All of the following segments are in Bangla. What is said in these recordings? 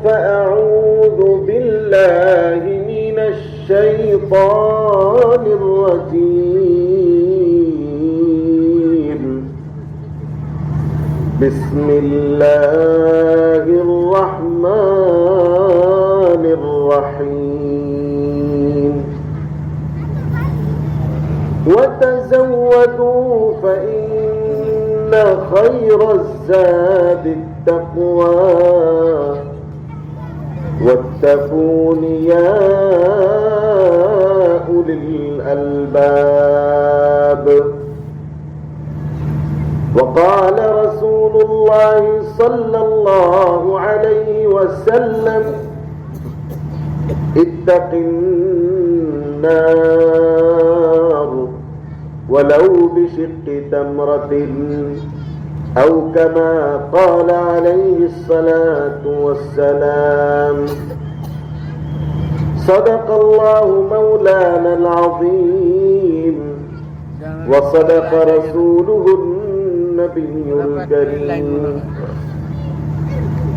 فأعوذ بالله من الشيطان الرجيم بسم الله الرحمن الرحيم وتزودوا فإن خير الزاد التقوى واتقون يا أولي الألباب وقال رسول الله صلى الله عليه وسلم اتق النار ولو بشق تمرة أو كما قال عليه الصلاة والسلام صدق الله مولانا العظيم وصدق رسوله النبي الكريم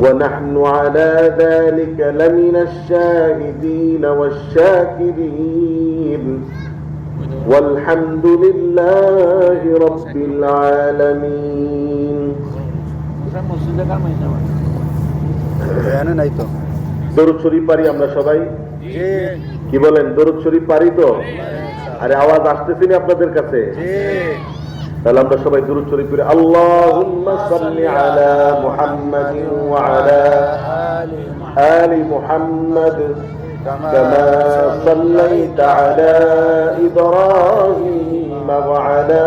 ونحن على ذلك لمن الشاهدين والشاكرين والحمد لله رب العالمين দরুদ শরীফ পারি আমরা সবাই কি বলেন দরুদ শরীফ পারি তো আরে আওয়াজ আসতেছে না আপনাদের কাছে তাহলে আমরা সবাই দরুদ শরীফ পড়ি আল্লাহুম্মা সাল্লি আলা মুহাম্মাদিন ওয়া আলা আলি মুহাম্মাদ كما صليت على إبراهيم وعلى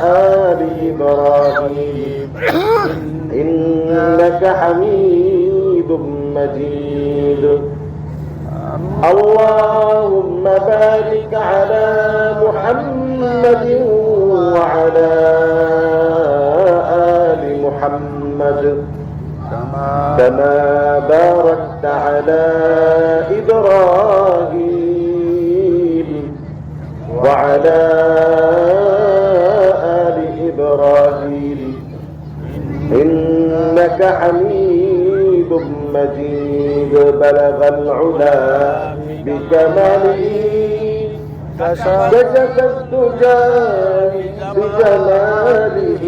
آل إبراهيم إنك حميد مجيد اللهم بارك على محمد وعلى آل محمد كما باركت على إبراهيم وعلى آل إبراهيم إنك حميد مجيد بلغ العلا بكماله كشف الدجى بجماله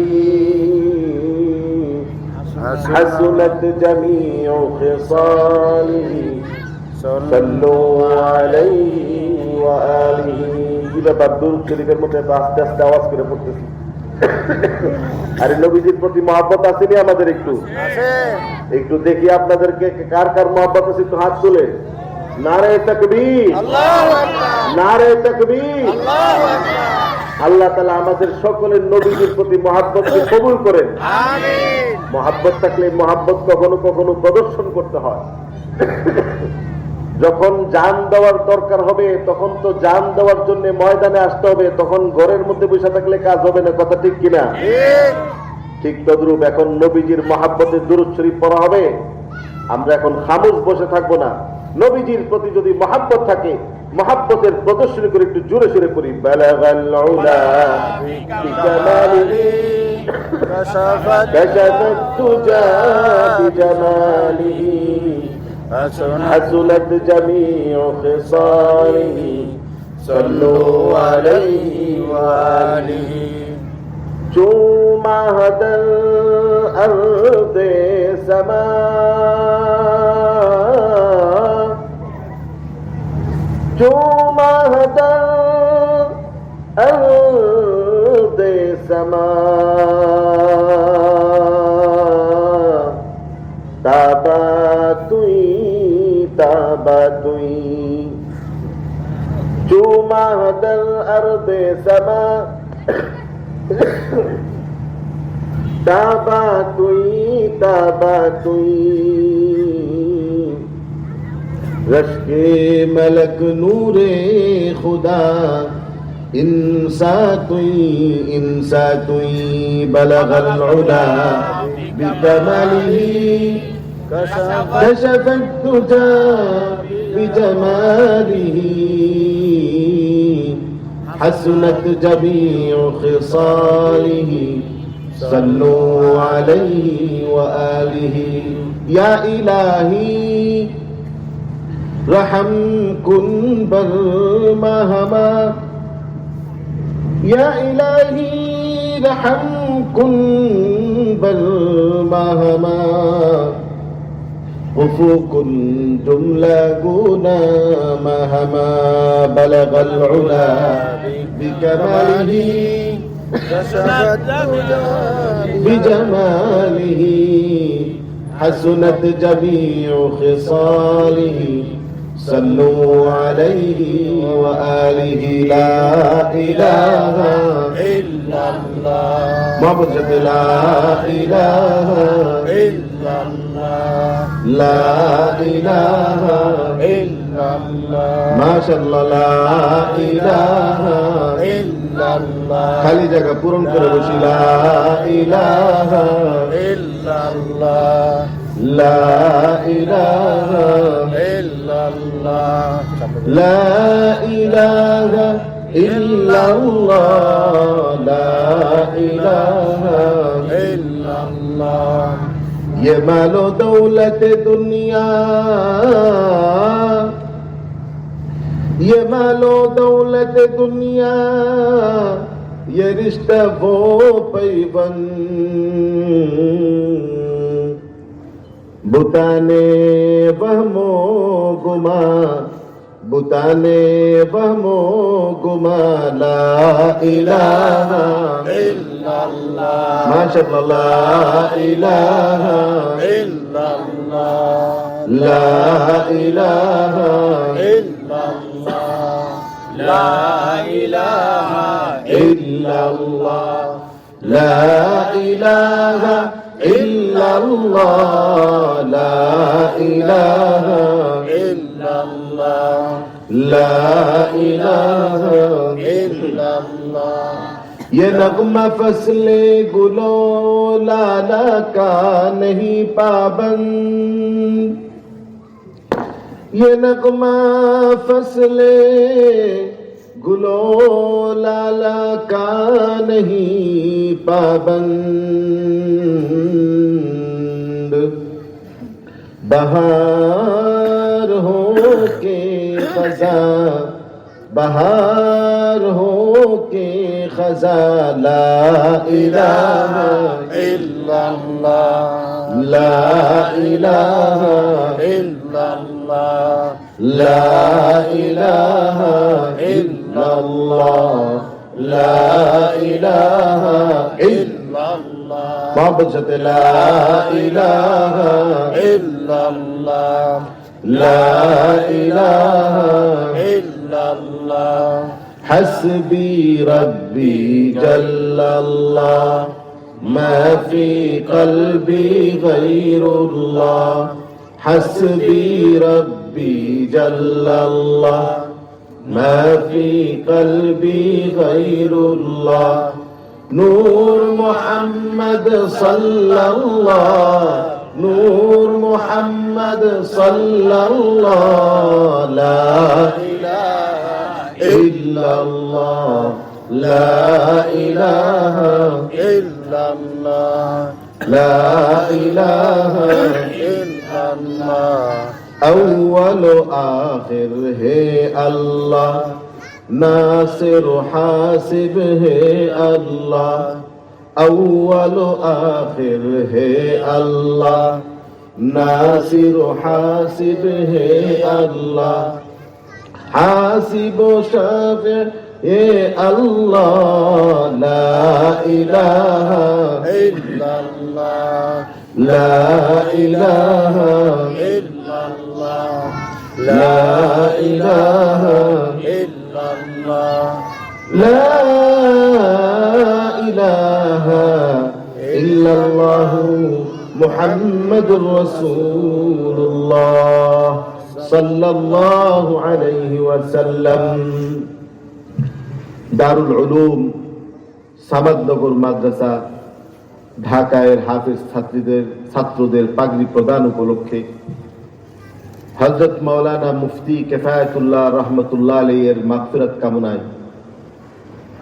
حسنت جميع خصاله صلوا عليه وآله إذا بدر শরীফের মধ্যে আস্তে আস্তে আওয়াজ করে পড়তেছি আরে নবীজির প্রতি মহব্বত আছে নি আমাদের একটু আছে একটু দেখি আপনাদেরকে কার কার মহব্বত আছে একটু হাত তুলে নারে তাকবীর আল্লাহু আকবার নারে তাকবীর আল্লাহু আকবার আল্লাহ তাআলা আমাদের সকলের নবীজির প্রতি মহব্বতকে কবুল করেন আমিন মহব্বত থাকলে মহব্বত কখনো কখনো প্রদর্শন করতে হয় যখন জান দেওয়ার দরকার হবে তখন তো জান দেওয়ার জন্য ময়দানে আসতে হবে তখন ঘরের মধ্যে বসে থাকলে কাজ হবে না কথা ঠিক কিনা ঠিক তদ্রূপ এখন নবীজির মহব্বতের দুরূদ শরীফ পড়া হবে আমরা এখন খামোশ বসে থাকবো না নবীজির প্রতি যদি মহব্বত থাকে মহব্বতের প্রদর্শনী করে একটু জোরে সোরে পড়ি বালাগাল উলা বিকামালিহি কাশাফাত তুজা বিজামালিহি حسنت جميع خصاله صلوا عليه وآله جو مهد الأرض سماء جو مهد الأرض سماء تابتوي جو مهد الأرض سماء تابتوي رشک ملک نور خدا انساتوی بلغ العلا بکماله كشف الدجى بجماله حسنت جميع خصاله صلوا عليه وآله يا إلهي रहम कुन बर महमा या इलाही रहम कुन बर महमा उफु कुन जुमला गुना महमा बलगल उला बिकमालिही बिजमालिही हसनत जमीउ खिसालिही सल्लु अलैहि व आलिहि ला इलाहा इल्लल्लाह मोहब्बत ला इलाहा इल्लल्लाह ला इलाहा इल्लल्लाह माशाअल्लाह ला इलाहा इल्लल्लाह खाली जगह पूर्ण করে বসি লা ইলাহা ইল্লাল্লাহ লা ইলাহা ইল্লাল্লাহ লা ইলাহা ইল্লাল্লাহ লা ইলাহা ইল্লাল্লাহ ये मालो दौलत दुनिया ये मालो दौलत दुनिया ये रिश्ता वो पैबंद बुताने वहमो गुमा बुताने वहमो गुमा ला इलाहा इल्लल्लाह माशाअल्लाह ला इलाहा इल्लल्लाह ला इलाहा इल्लल्लाह ला इलाहा इल्लल्लाह ला इलाहा इल्लल्लाह ला इलाहा इल्लल्लाह ला इलाहा इल्लल्लाह ये नगमा फसले गुलो लाला का नहीं पाबंद ये नगमा फसले गुलो लाला का नहीं पाबंद बहार हो के खजा बहार हो के खजा ला इलाहा इल्लल्लाह ला इलाहा इल्लल्लाह ला इलाहा इल्लल्लाह ला इलाहा इल्लल्लाह मोहब्बत ला इलाहा इल्लल्लाह ला इलाहा इल्लल्लाह हस्बी रब्बी जल्लल्लाह मा फी क़ल्बी गैरुल्लाह हस्बी रब्बी जल्लल्लाह मा फी क़ल्बी गैरुल्लाह नूर मोहम्मद सल्लल्लाह नूर मोहम्मद सल्लल्लाह ला इलाहा इल्लल्लाह ला इलाहा इल्लल्लाह ला इलाहा इल्लल्लाह अव्वल आखिर है अल्लाह नासिर हासिब है अल्लाह अव्वल आखिर है अल्लाह नासिर हासिब है अल्लाह हासिब शाफि ये अल्लाह ला इलाहा इल्लल्लाह ला इलाहा इल्लल्लाह ला इलाहा इल्लल्लाह ला इलाहा इल्लल्लाह मुहम्मदुर रसूलुल्लाह सल्लल्लाहु अलैहि वसल्लम দারুল উলুম সামাদনগর মাদ্রাসা ঢাকায় হাফেজ ছাত্রদের পাগড়ি প্রদান উপলক্ষে হযরত মাওলানা মুফতি কিফায়াতুল্লাহ রাহমাতুল্লাহ আলাইহির মাগফিরাত কামনায়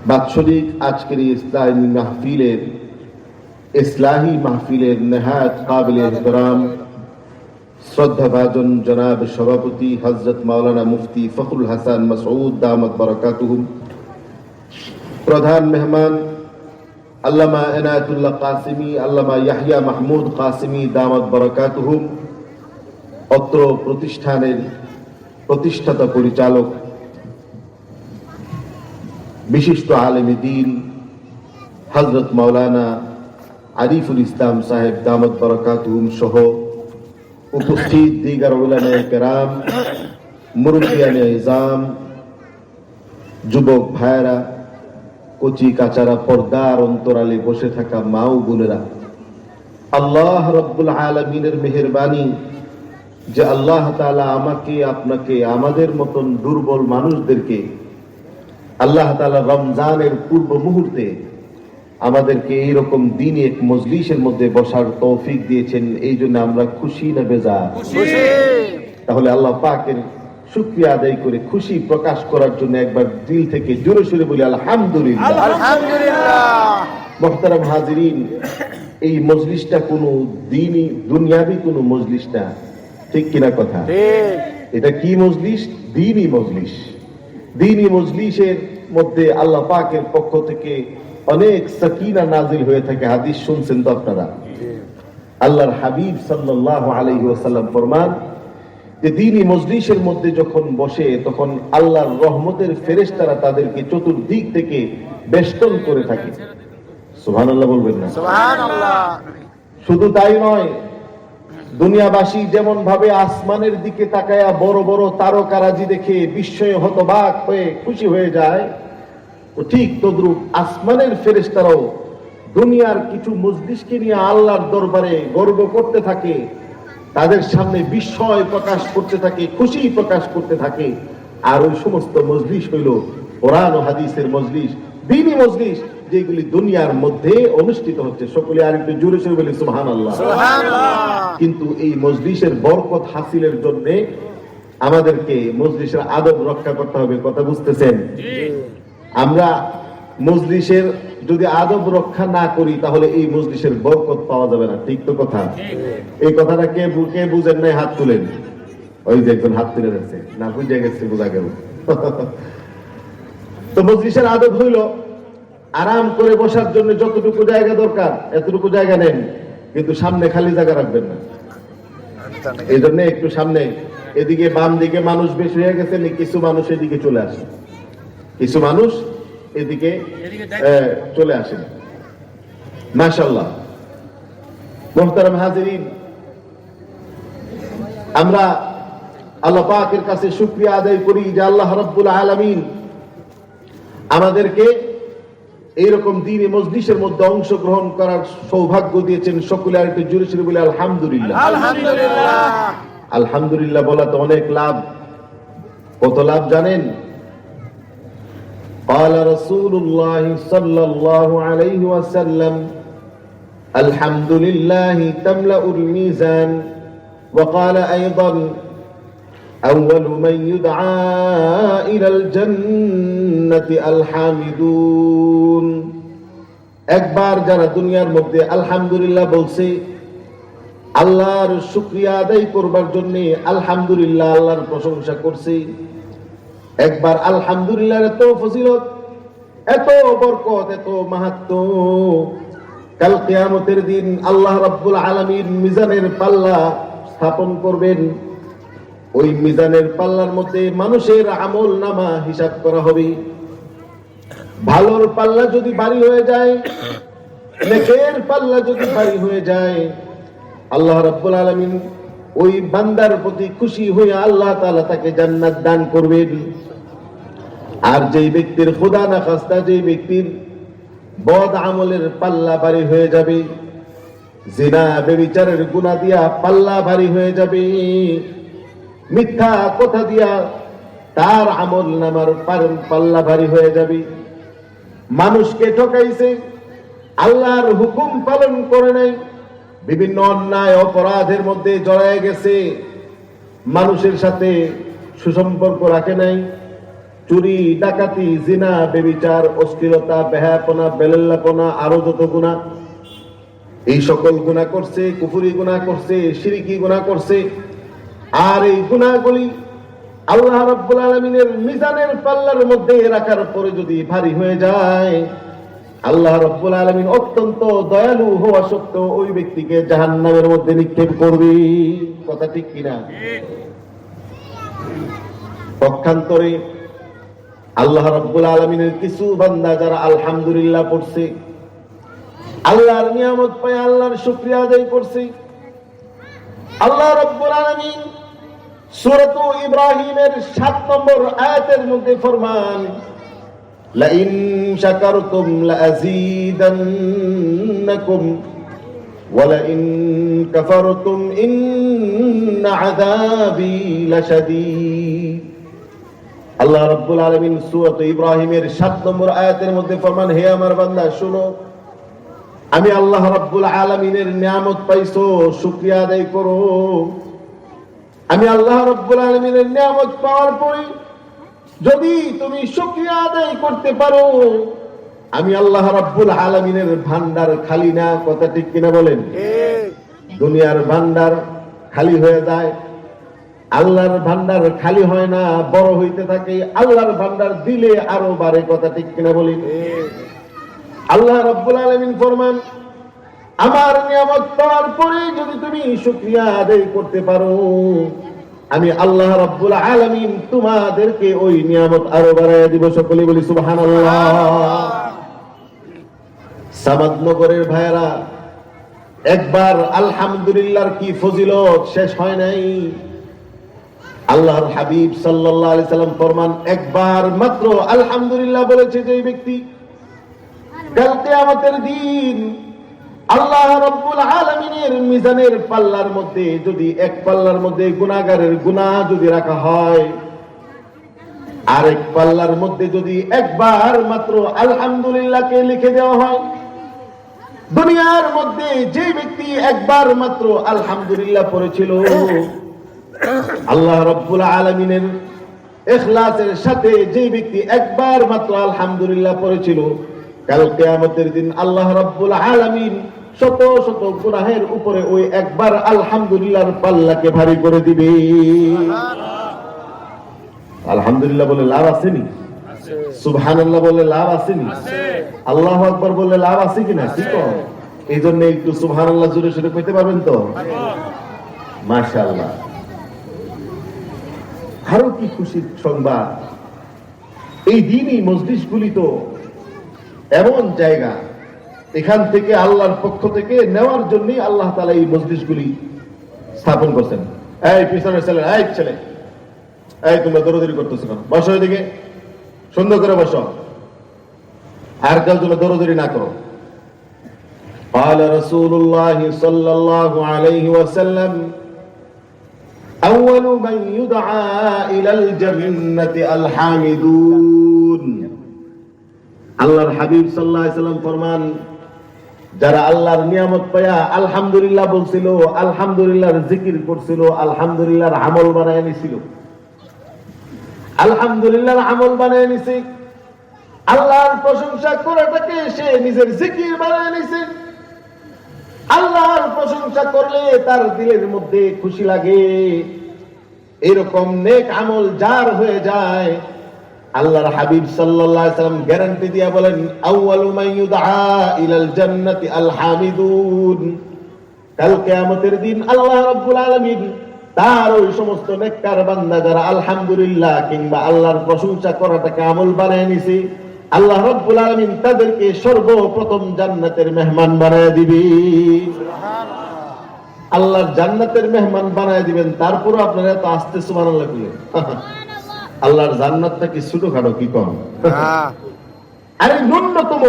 বাৎসরিক আজকের এই ইসলাহি মাহফিলের নেহায়েত কাবিল ইহতরাম শ্রদ্ধাভাজন জনাব সভাপতি হযরত মাওলানা মুফতি ফখরুল হাসান মাসউদ দামাত বারাকাতুহুম, প্রধান মেহমান আল্লামা এনায়েতুল্লাহ কাসিমি, আল্লামা ইয়াহইয়া মাহমুদ কাসিমি দামাত বারাকাতুহুম, অত্র প্রতিষ্ঠানের প্রতিষ্ঠাতা পরিচালক বিশিষ্ট আলেমে দ্বীন হযরত মাওলানা আরিফুল ইসলাম সাহেব দামাত বারাকাতুহুম সহ উপস্থিত দিগার উলামায়ে কেরাম, মুরব্বিয়ানে ইজাম, যুবক ভাইয়েরা, কচি কাচারা, পর্দার অন্তরালে বসে থাকা মা ও বোনেরা, আল্লাহ রাব্বুল আলামিনের মেহেরবানি যে আল্লাহ তাআলা আমাকে আপনাকে আমাদের মতন দুর্বল মানুষদেরকে আল্লাহ তাআলা রমজানের পূর্ব মুহূর্তে আমাদেরকে এইরকম দিন এক মজলিসের মধ্যে বসার তৌফিক দিয়েছেন। এই জন্য আমরা খুশি না বেজার? তাহলে আল্লাহ পাকের শুকরিয়া আদায় করে খুশি প্রকাশ করার জন্য একবার দিল থেকে জোরে সোরে বলি আলহামদুলিল্লাহ। আলহামদুলিল্লাহ। মুহতারাম হাজিরিন, এই মজলিসটা কোনো দিনই দুনিয়াবি কোনো মজলিস না, ঠিক কিনা কথা? এটা কি মজলিস? দিনই মজলিস। দিনই মজলিসের মধ্যে আল্লাহ পাকের পক্ষ থেকে অনেক সাকিনা নাজিল হয়ে থাকে। হাদিস শুনছেন তো আপনারা? আল্লাহর হাবিব সাল্লাল্লাহু আলাইহি ওয়াসাল্লাম ফরমান যে দিনই মজলিসের মধ্যে যখন বসে তখন আল্লাহর রহমতের ফেরেশতারা তাদেরকে চতুর্দিক থেকে বেষ্টন করে থাকে। সুবহানাল্লাহ বলবেন না? সুবহানাল্লাহ। শুধু তাই নয়, দুনিয়াবাসী যেমন ভাবে আসমানের দিকে তাকায়া বড় বড় তারকারাজি দেখে বিস্ময়ে হতবাক হয়ে খুশি হয়ে যায়, ঠিক তদ্রূপ আসমানের ফেরেশতারাও দুনিয়ার কিছু মজলিসকে নিয়ে আল্লাহর দরবারে গর্ব করতে থাকে, তাদের সামনে বিস্ময় প্রকাশ করতে থাকে, খুশি প্রকাশ করতে থাকে। আর ওই সমস্ত মজলিস হইল কোরআন ও হাদিসের মজলিস, দ্বীনি মজলিস, যেগুলি দুনিয়ার মধ্যে অনুষ্ঠিত হচ্ছে। সকলে আর একটু জোরে সোরে বলি সুবহানাল্লাহ। কিন্তু এই মজলিসের বরকত হাসিলের জন্য আমাদেরকে মজলিসের আদব রক্ষা করতে হবে। কথা বুঝতেছেন? আমরা মজলিসের যদি আদব রক্ষা না করি তাহলে এই মজলিসের বরকত পাওয়া যাবে না, ঠিক তো কথা? এই কথাটা কে বুঝেন নাই হাত তুলেন। ওই যে একজন হাত তুলে গেছে, না বুঝে গেছে, বোঝা গেল। তো মজলিসের আদব হইল আরাম করে বসার জন্য যতটুকু জায়গা দরকার এতটুকু জায়গা নেন, কিন্তু সামনে খালি জায়গা রাখবেন না। এই জন্য একটু সামনে, এদিকে বাম দিকে মানুষ বেশি হয়ে গেছে, কিছু মানুষ এদিকে চলে আসে, কিছু মানুষ এদিকে চলে আসেন। মাশাআল্লাহ। মুহতারাম হাজিরিন, আমরা আল্লাহ পাকের কাছে শুকরিয়া আদায় করি যে আল্লাহ রাব্বুল আলামিন আমাদেরকে এইরকম দ্বীনি মজলিসের মধ্যে অংশগ্রহণ করার সৌভাগ্য দিয়েছেন। সকলে আর একটু জোরে সোরে বলে আলহামদুলিল্লাহ। আলহামদুলিল্লাহ। আলহামদুলিল্লাহ বলা তো অনেক লাভ। কত লাভ জানেন? قال رسول الله صلى الله عليه وسلم الحمد لله تملأ الميزان وقال أيضا أول من يدعى إلى الجنة الحامدون। একবার যারা দুনিয়ার মধ্যে আলহামদুলিল্লাহ বলছে, আল্লাহর শুকরিয়া আদায় করবার জন্য আলহামদুলিল্লাহ আল্লাহর প্রশংসা করছে, একবার আলহামদুলিল্লাহর এত ফজিলত, এত বরকত, এত মাহাত্ম্য, কাল কিয়ামতের দিন আল্লাহ রাব্বুল আলামিন মিজানের পাল্লা স্থাপন করবেন। ওই মিজানের পাল্লার মধ্যে মানুষের আমল নামা হিসাব করা হবে। ভালোর পাল্লা যদি ভারী হয়ে যায়, নেকের পাল্লা যদি ভারী হয়ে যায়, আল্লাহ রাব্বুল আলামিন ওই বান্দার প্রতি খুশি হয়ে আল্লাহ তাআলা তাকে জান্নাত দান করবেন। আর যেই ব্যক্তির খোদা না খাস্তা, যেই ব্যক্তির বদ আমলের পাল্লা ভারী হয়ে যাবে, জিনা ব্যভিচারের গুনাহ দিয়া পাল্লা ভারী হয়ে যাবে, মিথ্যা কথা দিয়া তার আমল নামার পাল্লা ভারী হয়ে যাবে, মানুষকে ঠকাইছে, আল্লাহর হুকুম পালন করে নাই, বিভিন্ন অন্যায় অপরাধের মধ্যে জড়ায় গেছে, মানুষের সাথে সুসম্পর্ক রাখে নাই, চুরি ডাকাতি জিনা ব্যভিচার অশ্লীলতা বেহায়াপনা বেলাল্লাপনা আরো যত গুনাহ, এই সকল গুনাহ করছে, কুফরি গুনাহ করছে, শিরকি গুনাহ করছে, আর এই গুনাহগুলি আল্লাহ রাব্বুল আলামিনের মিজানের পাল্লার মধ্যে রাখার পরে যদি ভারী হয়ে যায়, আল্লাহ রাব্বুল আলামিন অত্যন্ত দয়ালু হওয়া সত্ত্বেও ওই ব্যক্তিকে জাহান্নামের মধ্যে নিক্ষেপ করবে। কথা ঠিক কিনা? পক্ষান্তরে আল্লাহ রাব্বুল আলামিনের কিছু বান্দা যারা আলহামদুলিল্লাহ পড়ছে, আল্লাহর নিয়ামত পায় আল্লাহর শুকরিয়া আদায় করছে, আল্লাহ রাব্বুল আলামিন সূরাত ইব্রাহিমের 7 নম্বর আয়াতের মধ্যে ফরমান, লাইন শাকারতুম লাযীদান্নাকুম ওয়া লাইন কাফারতুম ইন্না আযাবী লাশাদীদ। আল্লাহ রাব্বুল আলামিন সূরাত ইব্রাহিমের 7 নম্বর আয়াতের মধ্যে ফরমান, হে আমার বান্দা শোনো, আমি আল্লাহ রাব্বুল আলামিনের নিয়ামত পাইছো, শুকরিয়া আদায় করো। আমি আল্লাহ রাব্বুল আলামিনের নিয়ামত পাওয়ার পরে যদি তুমি শুকরিয়া আদায় করতে পারো, আমি আল্লাহ রাব্বুল আলামিনের ভান্ডার খালি না। কথা ঠিক কিনা বলেন? দুনিয়ার ভান্ডার খালি হয়ে যায়, আল্লাহর ভান্ডার খালি হয় না, বড় হইতে থাকে। আল্লাহর ভান্ডার দিলে আরো বাড়ে। কথা ঠিক কিনা বলেন? আল্লাহ রাব্বুল আলামিন ফরমান, আমার নিয়ামত পাওয়ার পরে যদি তুমি শুকরিয়া আদায় করতে পারো, আমি আল্লাহ রাব্বুল আলামিন তোমাদেরকে ওই নিয়ামত আরো বাড়ায় দিব। সকলে বলি সুবহানাল্লাহ। সামাদনগরের ভাইয়েরা, একবার আলহামদুলিল্লাহর কি ফজিলত শেষ হয় নাই। আল্লাহর হাবিব সাল্লাল্লাহু আলাইহি সাল্লাম ফরমান, একবার মাত্র আলহামদুলিল্লাহ বলেছে যে ব্যক্তি, কাল কিয়ামতের দিন আল্লাহ রাব্বুল আলামিনের মিজানের পাল্লার মধ্যে যদি এক পাল্লার মধ্যে গুনাহগারের গুনাহ যদি রাখা হয়, আর এক পাল্লার মধ্যে যদি একবার মাত্র আলহামদুলিল্লাহকে লিখে দেওয়া হয়, দুনিয়ার মধ্যে যে ব্যক্তি একবার মাত্র আলহামদুলিল্লাহ পড়েছিল, আল্লাহ রাব্বুল আলামিনের ইখলাসের সাথে যে ব্যক্তি একবার মাত্র আলহামদুলিল্লাহ পড়েছিল, কাল কিয়ামতের দিন আল্লাহ রাব্বুল আলামিন শত শত গুনাহের উপরে ওই একবার আলহামদুলিল্লাহর পাল্লাকে ভারী করে দিবে। আলহামদুলিল্লাহ বলে লাভ আসেনি? সুবহানাল্লাহ বলে লাভ আসেনি? আল্লাহু আকবার বলে লাভ আছে কিনা? কি কম? এই জন্য একটু সুবহানাল্লাহ জোরে জোরে কইতে পারবেন তো? মাশাআল্লাহ। আরো কি খুশির সংবাদ! এই দিনই মজলিসগুলি তো এমন জায়গা, এখান থেকে আল্লাহর পক্ষ থেকে নেওয়ার জন্যই আল্লাহ তাআলা এই মজলিসগুলি স্থাপন করছেন। এই পিছনের ছেলে, এই ছেলে, এই তোমরা দৌড়াদৌড়ি করতেছো কেন? বসো এদিকে, সুন্দর করে বসো, আর কেউ যেন দৌড়াদৌড়ি না করো। قال رسول الله صلى الله عليه وسلم أول من يدعى إلى الجنة الحامدون। আল্লাহর হাবিব সাল্লাল্লাহু আলাইহি সাল্লাম ফরমান, যারা আল্লাহর নিয়ামত পায়া আলহামদুলিল্লাহ বলছিল, আলহামদুলিল্লাহর জিকির করছিল, আলহামদুলিল্লাহর আমল বানায় নিছিল, আলহামদুলিল্লাহর আমল বানায় নিছে, আল্লাহর প্রশংসা করাটাকে সে নিজের জিকির বানায় নিছে। আল্লাহর প্রশংসা করলে তার দিলের মধ্যে খুশি লাগে। এরকম নেক আমল যার হয়ে যায়, আল্লাহর হাবিব সাল্লাল্লাহু আলাইহি সাল্লাম গ্যারান্টি দিয়া বলেন, আউয়ালু মান ইউদআ ইলাল জান্নাতি আল হামিদুন। কাল কিয়ামতের দিন আল্লাহ রাব্বুল আলামিন তার ওই সমস্ত নেককার বান্দা যারা আলহামদুলিল্লাহ কিংবা আল্লাহর প্রশংসা করাটাকে আমল বানায় নিছে, আল্লাহ রাব্বুল আলামিন তাদেরকে সর্বপ্রথম জান্নাতের মেহমান বানায় দিবে। আল্লাহর জান্নাতের মেহমান বানায় দিবেন, তারপরও আপনারা এত আস্তে সুবহানাল্লাহ বলেন। আল্লাহর জান্নাতটা কি ছোটখাটো কি কম? আরে ন্যূনতম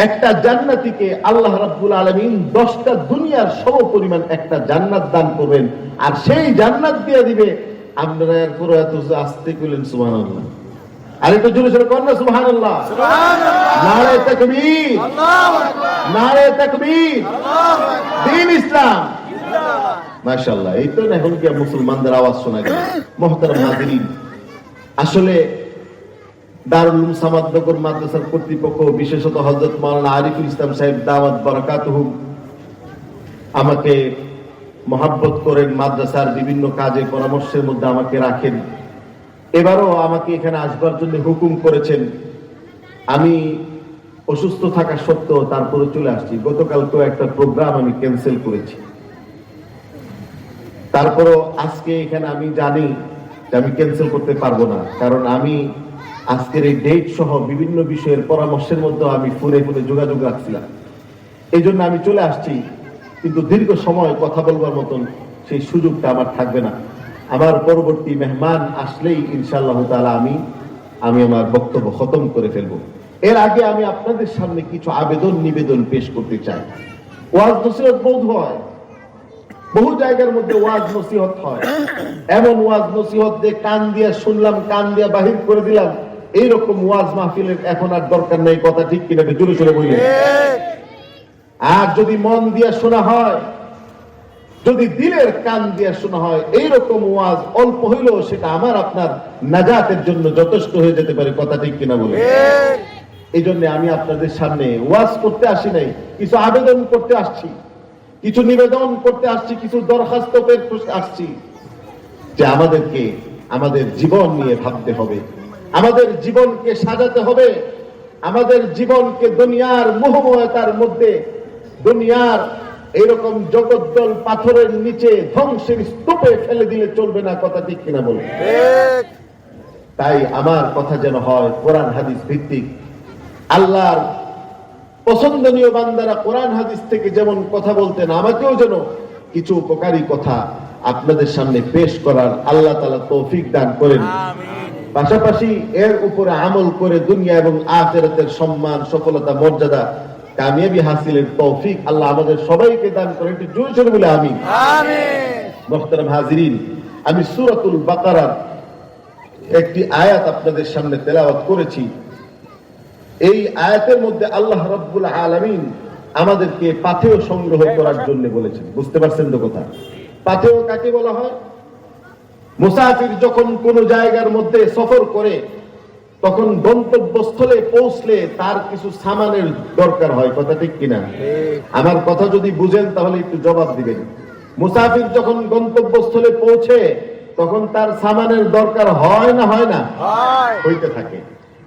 একটা জান্নাতীকে আল্লাহ রাব্বুল আলামিন 10টা দুনিয়ার সমপরিমাণ একটা জান্নাত দান করবেন, আর সেই জান্নাত দিয়ে দিবে। আপনারা এরপর এত আস্তে কইলেন সুবহানাল্লাহ। আর একটু জোরে জোরে করেন না সুবহানাল্লাহ। নারে তাকবীর, আল্লাহু আকবার, নারে তাকবীর, দ্বীন ইসলাম। মাশাআল্লাহ। এই তো এখন কি মুসলমানদের আওয়াজ শোনা গেল। মুহতারাম হাজিরিন, আসলে দারুল উলুম সামাদনগর মাদ্রাসার কর্তৃপক্ষ, বিশেষত হযরত মাওলানা আরিফুল ইসলাম সাহেব দাওয়াত বারাকাতুহু আমাকে মহাব্বত করেন, মাদ্রাসার বিভিন্ন কাজে পরামর্শের মধ্যে আমাকে রাখেন। এবারও আমাকে এখানে আসবার জন্য হুকুম করেছেন। আমি অসুস্থ থাকা সত্ত্বেও তারপরে চলে আসছি। গতকালকেও একটা প্রোগ্রাম আমি ক্যান্সেল করেছি। তারপরও আজকে এখানে আমি জানি যে আমি ক্যান্সেল করতে পারবো না, কারণ আমি আজকের এই ডেট সহ বিভিন্ন বিষয়ের পরামর্শের মধ্যে আমি ফোনে যোগাযোগ রাখছিলাম। এই জন্য আমি চলে আসছি, কিন্তু দীর্ঘ সময় কথা বলবার মতন সেই সুযোগটা আমার থাকবে না। আমার পরবর্তী মেহমান আসলেই ইনশাআল্লাহ তাআলা আমি আমার বক্তব্য খতম করে ফেলবো। এর আগে আমি আপনাদের সামনে কিছু আবেদন নিবেদন পেশ করতে চাই। ওয়াজ নসিহত বোধ হয়, বহু জায়গার মধ্যে ওয়াজ নসিহত হয়, এমন ওয়াজ নসিহত যে কান দিয়ে শুনলাম, কান দিয়ে বাহির করে দিলাম, এইরকম ওয়াজ মাহফিলের এখন আর দরকার নেই। কথা ঠিক কিনা? জোরে জোরে বললেন। আর যদি মন দিয়ে শোনা হয়, যদি দিলের কান দিয়ে শোনা হয়, এইরকম ওয়াজ অল্প হইলেও সেটা আমার আপনার নাজাতের জন্য যথেষ্ট হয়ে যেতে পারে। কথা ঠিক কিনা বলে? এই জন্য আমি আপনাদের সামনে ওয়াজ করতে আসি নাই, কিছু আবেদন করতে আসছি, কিছু নিবেদন করতে আসছি, কিছু দরখাস্ত করতে আসছি যে আমাদেরকে আমাদের জীবন নিয়ে ভাবতে হবে, আমাদের জীবনকে সাজাতে হবে, আমাদের জীবনকে দুনিয়ার মোহময়তার মধ্যে, দুনিয়ার এরকম জগদ্দল পাথরের নিচে ধ্বংসের স্তূপে ফেলে দিলে চলবে না। কথা ঠিক কিনা বলে? তাই আমার কথা যেন হয় কোরআন হাদিস ভিত্তিক। আল্লাহর পছন্দনীয় বান্দারা কোরআন হাদিস থেকে যেমন কথা বলতেন, আমাকেও যেন কিছু উপকারী কথা আপনাদের সামনে পেশ করার আল্লাহ তাআলা তৌফিক দান করেন। পাশাপাশি এর উপরে আমল করে দুনিয়া এবং আখিরাতের সম্মান, সফলতা, মর্যাদা, কামিয়াবি হাসিলের তৌফিক আল্লাহ আমাদের সবাইকে দান করেন। একটু জোরে জোরে বলে আমিন। মুহতারাম হাজিরিন, আমি সূরাতুল বাকারার একটি আয়াত আপনাদের সামনে তেলাওয়াত করেছি। এই আয়াতের মধ্যে আল্লাহ রাব্বুল আলামিন আমাদেরকে পাথেয় সংগ্রহ করার জন্য বলেছেন। বুঝতে পারছেন তো কথা? পাথেয় কাকে বলা হয়? মুসাফির যখন কোন জায়গার মধ্যে সফর করে, তখন গন্তব্যস্থলে পৌঁছলে তার কিছু সামানের দরকার হয়। কথা ঠিক কিনা? আমার কথা যদি বুঝেন তাহলে একটু জবাব দিবেন। মুসাফির যখন গন্তব্যস্থলে পৌঁছে, তখন তার সামানের দরকার হয় না হয় না? হইতে থাকে।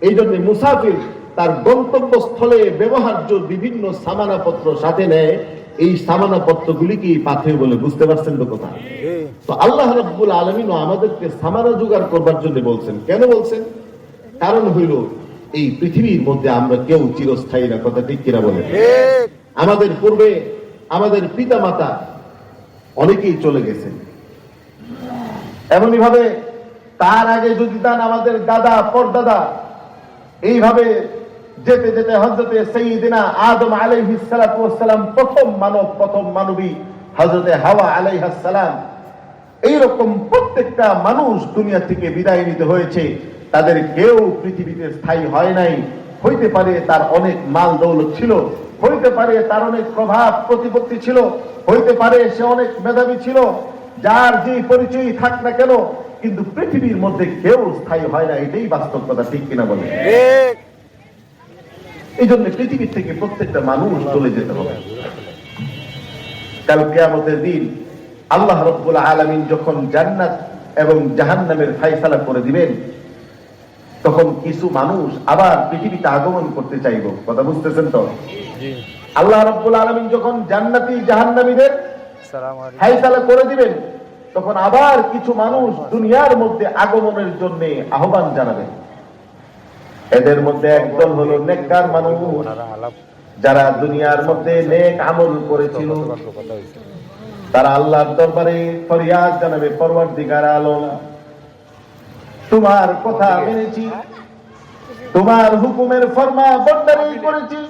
এই জন্য মুসাফির তার গন্তব্যস্থলে ব্যবহার্য বিভিন্ন সামানাপত্র সাথে নেয়। এই সামানাপত্রগুলিকে পাথেয় বলে। বুঝতে পারছেন তো কথা? তো আল্লাহ রাব্বুল আলামিন আমাদেরকে সামানা জোগাড় করবার জন্য বলছেন। কেন বলছেন? কারণ হইল এই পৃথিবীর মধ্যে আমরা কেউ চিরস্থায়ী না। কথা ঠিক কিনা বলেন? আমাদের পূর্বে আমাদের পিতা মাতা অনেকেই চলে গেছেন। এমনই ভাবে তার আগে যদি তান আমাদের দাদা পরদাদা, এইভাবে যেতে যেতে হযরতে সাইয়্যিদিনা আদম আলাইহিস সালাতু ওয়াস সালাম প্রথম মানব, প্রথম মানবী হযরতে হাওয়া আলাইহাস সালাম, এইরকম প্রত্যেকটা মানুষ দুনিয়া থেকে বিদায় নিতে হয়েছে। তাদের কেউ পৃথিবীতে স্থায়ী হয় নাই। হইতে পারে তার অনেক মাল দৌলত ছিল, হইতে পারে তার অনেক প্রভাব প্রতিপত্তি ছিল, হইতে পারে সে অনেক মেধাবী ছিল, যার যে পরিচয় থাক না কেন, কিন্তু পৃথিবীর মধ্যে কেউ স্থায়ী হয় না। এটাই বাস্তব কথা। ঠিক কিনা বলে? এই জন্য পৃথিবী থেকে প্রত্যেকটা মানুষ চলে যেতে হবে। কাল কিয়ামতের দিন আল্লাহ রাব্বুল আলামিন যখন জান্নাত এবং জাহান্নামের ফায়সালা করে দিবেন, তখন কিছু মানুষ আবার পৃথিবীতে আগমন করতে চাইব। কথা বুঝতেছেন তো? আল্লাহ রাব্বুল আলামিন যখন জান্নাতি জাহান্নামীদের ফায়সালা করে দিবেন, তখন আবার কিছু মানুষ দুনিয়ার মধ্যে আগমনের জন্য আহ্বান জানাবেন। এদের মধ্যে একদল হলো নেককার মানুষ, যারা দুনিয়ার মধ্যে নেক আমল করেছিল। তারা আল্লাহর দরবারে ফরিয়াদ জানাবে, পরওয়ারদিগার আলম, তোমার কথা মেনেছি, তোমার হুকুমের ফরমা বরদারি করেছি,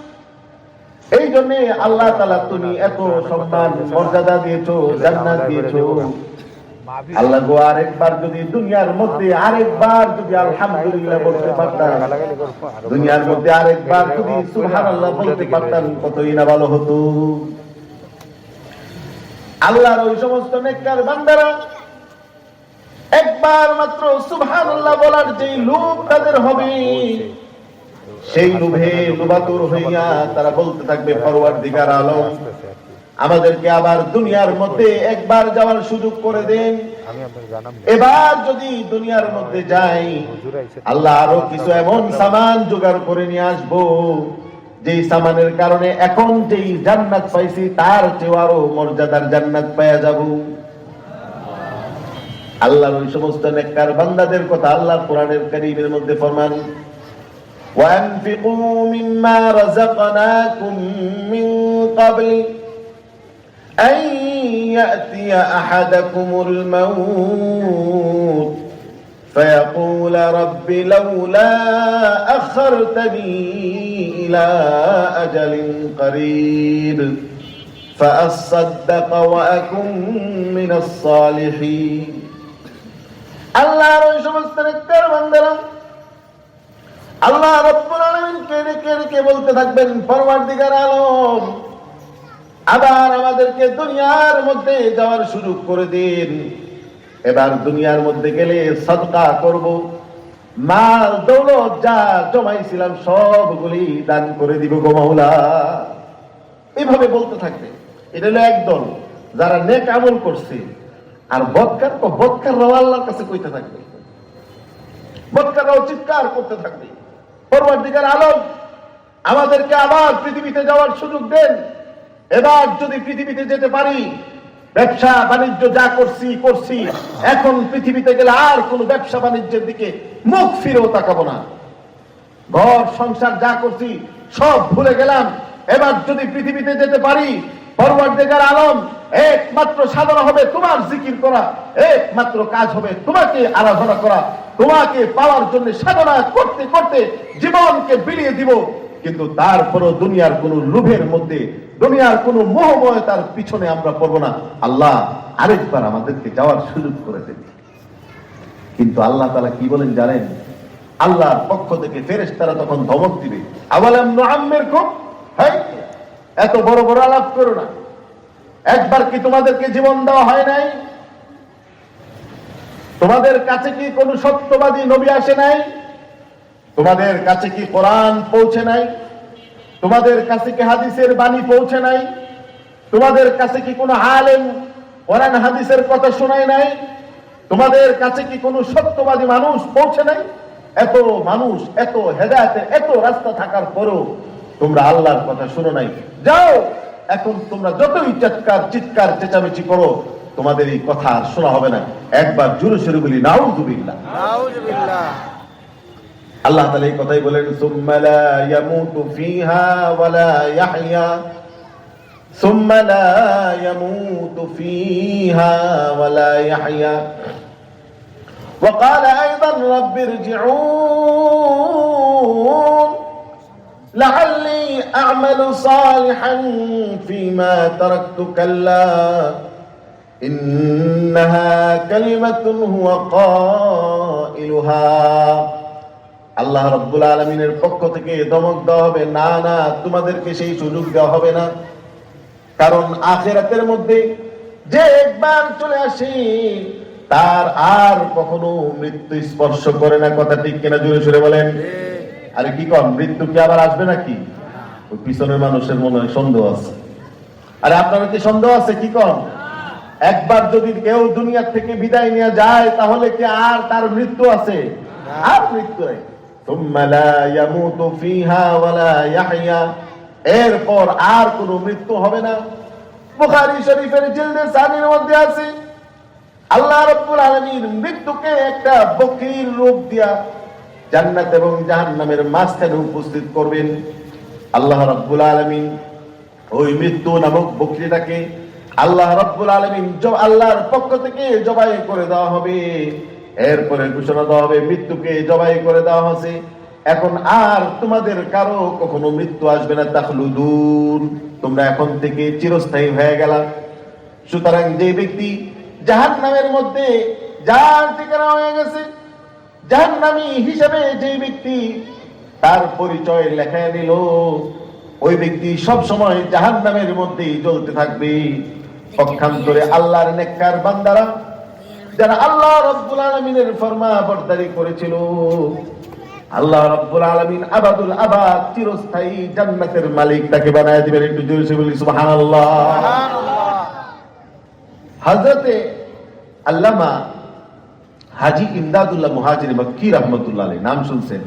এই জন্য আল্লাহ তাআলা তুমি এত সম্মান মর্যাদা দিয়েছো, জান্নাত দিয়েছো। আল্লাহ গো, আরেকবার যদি দুনিয়ার মধ্যে আরেকবার যদি আলহামদুলিল্লাহ বলতে পারতাম, দুনিয়ার মধ্যে আরেকবার যদি সুবহানাল্লাহ বলতে পারতাম, কতই না ভালো হতো। আল্লাহর ওই সমস্ত নেককার বান্দারা একবার মাত্র সুবহানাল্লাহ বলার যেই লোভ তাদের হবে, সেই লোভে লোভাতুর হইয়া তারা বলতে থাকবে, পরওয়ারদিগার আলম, আমাদেরকে আবার দুনিয়ার মধ্যে একবার যাওয়ার সুযোগ করে দেন। এবার যদি দুনিয়ার মধ্যে যাই, আল্লাহ আরো কিছু এমন সামান জোগাড় করে নিয়ে আসবো, যেই সামানের কারণে এখন যেই জান্নাত পাইছি তার চেয়ে আরো মর্যাদার জান্নাত পাওয়া যাব। আল্লাহর ওই সমস্ত নেককার বান্দাদের কথা আল্লাহ কোরআনের কারীমের মধ্যে ফরমান, وَأَنفِقُوا مِمَّا رَزَقْنَاكُم مِّن قَبْلِ أَن يَأْتِيَ أَحَدَكُمُ الْمَوْتُ فَيَقُولَ رَبِّ لَوْلَا أَخَّرْتَنِي إِلَى أَجَلٍ قَرِيبٍ فَأَصَّدَّقَ وَأَكُن مِّنَ الصَّالِحِينَ। আল্লাহর ওই সমস্ত নেককার বান্দারা আল্লাহ রাব্বুল আলামিনকে ডেকে ডেকে বলতে থাকবেন, পরওয়ারদিগার আলম, আবার আমাদেরকে দুনিয়ার মধ্যে যাওয়ার সুযোগ করে দিন। এবার দুনিয়ার মধ্যে গেলে সাদকা করব, মাল দৌলত যা জমাইছিলাম সবগুলি দান করে দিব গো মাওলা। এভাবে বলতে থাকবে। এটা হলো একদল যারা নেক আমল করছে। আর বদকাররাও আল্লাহর কাছে কইতে থাকবে, বদকাররাও চিৎকার করতে থাকবে, পরওয়ারদিগার আলম, আমাদেরকে আবার পৃথিবীতে যাওয়ার সুযোগ দেন। এবার যদি পৃথিবীতে যেতে পারি, ব্যবসা বাণিজ্য যা করছি, এখন পৃথিবীতে গেলে আর কোন ব্যবসা বাণিজ্যের দিকে মুখ ফিরেও তাকাবো না। ঘর সংসার যা করছি সব ভুলে গেলাম। এবার যদি পৃথিবীতে যেতে পারি, পরওয়ারদিগার আলম, একমাত্র সাধনা হবে তোমার জিকির করা, একমাত্র কাজ হবে তোমাকে আরাধনা করা। তোমাকে পাওয়ার জন্য সাধনা করতে করতে জীবনকে বিলিয়ে দিব। কিন্তু তারপরও দুনিয়ার কোন লোভের মধ্যে, দুনিয়ার কোন মোহময়তার পিছনে আমরা পড়বো না। আল্লাহ আরেকবার আমাদেরকে যাওয়ার সুযোগ করে দেন। কিন্তু আল্লাহ তাআলা কি বলেন জানেন? আল্লাহর পক্ষ থেকে ফেরেশতারা তখন ধমক দিবে, আওয়ালাম নুআম্মিরকুম, হাই এত বড় বড় আলাপ করো না। একবার কি তোমাদেরকে জীবন দেওয়া হয় নাই? তোমাদের কাছে কি কোন সত্যবাদী নবী আসে নাই? তোমাদের কাছে কি কোরআন পৌঁছে নাই? তোমাদের কাছে কি হাদিসের বাণী পৌঁছে নাই? তোমাদের কাছে কি কোনো আলেম কোরআন হাদিসের কথা শোনায় নাই? তোমাদের কাছে কি কোনো সত্যবাদী মানুষ পৌঁছে নাই? এত মানুষ, এত হেদায়েতের এত রাস্তা থাকার পরেও তোমরা আল্লাহর কথা শুনো নাই। যাও, এখন তোমরা যতই চিৎকার চেঁচামেচি করো, তোমাদের এই কথা আর শোনা হবে না। একবার জোরে সোরে বলি নাউযুবিল্লাহ, নাউযুবিল্লাহ। আল্লাহ তাআলা এই কথাই বলেন, সুম্মা লা ইয়ামুতু ফিহা ওয়া লা ইয়াহইয়া, সুম্মা লা ইয়ামুতু ফিহা ওয়া লা ইয়াহইয়া। ওয়া ক্বালা আইদান রাব্বি ইরজিউন লাআল্লি আ'মালু সালিহান ফীমা তারাকতু কাল্লা ইন্নাহা কালিমাতুন হুয়া কাইলুহা। আল্লাহ রাব্বুল আলামিনের পক্ষ থেকে ধমক দেওয়া হবে, না না, তোমাদেরকে সেই সুযোগ দেওয়া হবে না। কারণ আখিরাতের মধ্যে যে একবার চলে আসে তার আর কখনো মৃত্যু স্পর্শ করে না। কথা ঠিক কিনা? জোরে সোরে বলেন। আরে কি কম, মৃত্যু কি আবার আসবে নাকি? ওই পিছনের মানুষের মনে হয় সন্দেহ আছে। আরে আপনার কি সন্দেহ আছে? কি কম, একবার যদি কেউ দুনিয়া থেকে বিদায় নিয়ে যায় তাহলে কি আর তার মৃত্যু আছে? আর মৃত্যু নেই। সুম্মা লা ইয়ামুতু ফিহা ওয়া লা ইয়াহইয়া, এরপর আর কোনো মৃত্যু হবে না। বুখারী শরীফের জিলদে সানির মধ্যে আছে, আল্লাহ রাব্বুল আলামিন মৃত্যুকে একটা বকরীর রূপ দিয়া জান্নাত এবং জাহান্নামের মাঝখানে উপস্থিত করবেন। আল্লাহ রাব্বুল আলামিন ওই মৃত্যু নামক বকরীটাকে আল্লাহ রাব্বুল আলামিন আল্লাহর পক্ষ থেকে জবাই করে দেওয়া হবে। এরপরে ঘোষণা দেওয়া হবে, মৃত্যুকে জবাই করে দেওয়া হয়েছে, এখন আর তোমাদের কারো কখনো মৃত্যু আসবে না। তাখলুদুন, তোমরা এখন থেকে চিরস্থায়ী হয়ে গেলা। সুতরাং যে ব্যক্তি জাহান্নামের মধ্যে যার ঠিকানা হয়ে গেছে, জাহান্নামী হিসেবে যে ব্যক্তি তার পরিচয় লেখায় নিল, ওই ব্যক্তি সব সময় জাহান্নামের মধ্যেই জ্বলতে থাকবে। পক্ষান্তরে আল্লাহর নেককার বান্দারা যারা আল্লাহ রাব্বুল আলামিনের ফরমাবরদারি করেছিল, আল্লাহ রাব্বুল আলামিন আবাদুল আবাদ চিরস্থায়ী জান্নাতের মালিক তাকে বানায় দিবেন। একটু জোরে বলি সুবহানাল্লাহ। হযরতে আল্লামা হাজী ইমদাদুল্লাহ মুহাজির মক্কি রাহমাতুল্লাহ আলাইহি, নাম শুনছেন?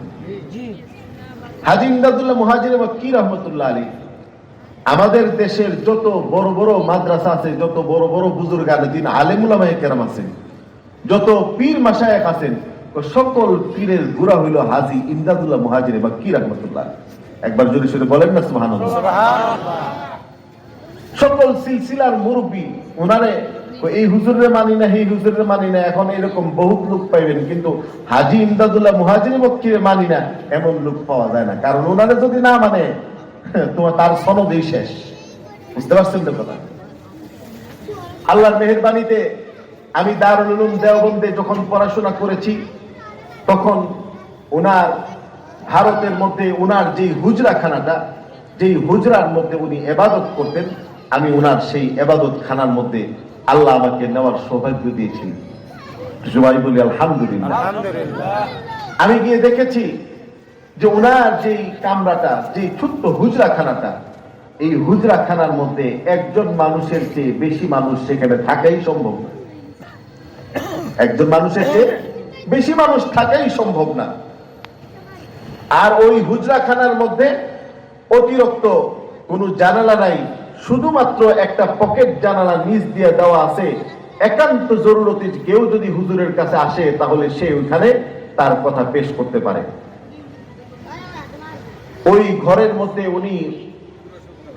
হাজী ইমদাদুল্লাহ মুহাজির মক্কি রাহমাতুল্লাহ আলাইহি আমাদের দেশের যত বড় বড় মাদ্রাসা আছে, যত বড় বড় বুজুর্গানে দিন আলেম উলামায়ে কেরাম আছেন, যত পীর মাশায়েখ আছেন, সকল পীরের গুড়া হইল হাজী ইমদাদুল্লাহ মুহাজির মক্কি রাহমাতুল্লাহ। একবার জোরে সোরে বলেন না সুবহানাল্লাহ। সকল সিলসিলার মুরব্বী ওনারে এই হুজুরের মানি না, এই হুজুরের মানি না, এখন এরকম বহুত লোক পাইবেন, কিন্তু হাজী ইমদাদুল্লাহ মুহাজির মক্কিরে মানি না এমন লোক পাওয়া যায় না। কারণ ওনারে যদি না মানে তোমার তার সনদই শেষ। বুঝতে পারছেন তো কথা? আল্লাহর মেহেরবানিতে আমি দারুল উলুম দেওবন্দে যখন পড়াশোনা করেছি, তখন ওনার ভারতের মধ্যে ওনার যেই হুজরাখানাটা, যেই হুজরার মধ্যে উনি ইবাদত করতেন, আমি ওনার সেই ইবাদত খানার মধ্যে আল্লাহ আমাকে নেওয়ার সৌভাগ্য দিয়েছেন। সবাই বলি আলহামদুলিল্লাহ। আমি গিয়ে দেখেছি যে ওনার যেই কামরাটা, যেই ছোট্ট হুজরাখানাটা, এই হুজরাখানার মধ্যে একজন মানুষের চেয়ে বেশি মানুষ সেখানে থাকাই সম্ভব না। একজন মানুষের চেয়ে বেশি মানুষ থাকাই সম্ভব না। আর ওই হুজরাখানার মধ্যে অতিরিক্ত কোনো জানালা নাই, শুধুমাত্র একটা পকেট জানালা নিচ দিয়ে দেওয়া আছে। একান্ত জরুরতে কেউ যদি হুজুরের কাছে আসে তাহলে সে ওইখানে তার কথা পেশ করতে পারে। ওই ঘরের মধ্যে উনি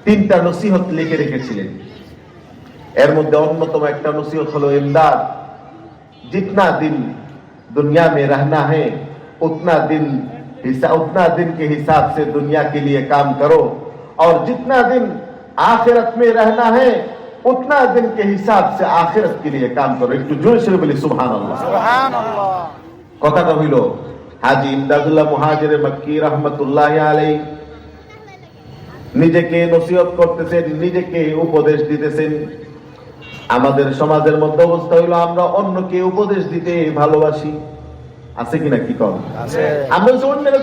3টা নসিহত লিখে রেখেছিলেন। এর মধ্যে অন্যতম একটা নসিহত হলো, ইমদাদ जितना दिन दुनिया में रहना है उतना दिन के हिसाब से दुनिया के लिए काम करो, और जितना दिन आखिरत में रहना है उतना दिन के हिसाब से आखिरत के लिए काम करो। একটু জোরে সরে বলি সুবহানাল্লাহ। সুবহানাল্লাহ। কথাটা হইল হাজী ইমদাদুল্লাহ মুহাজির মক্কি রাহমাতুল্লাহ আলাইহি নিজেকে নসিহত করতেছেন, নিজেকে উপদেশ দিতেছেন। আমাদের সমাজের মধ্যে অবস্থা হইলো আমরা অন্যকে উপদেশ দিতে ভালোবাসি। আছে কিনা? কি কম আমরা অন্যের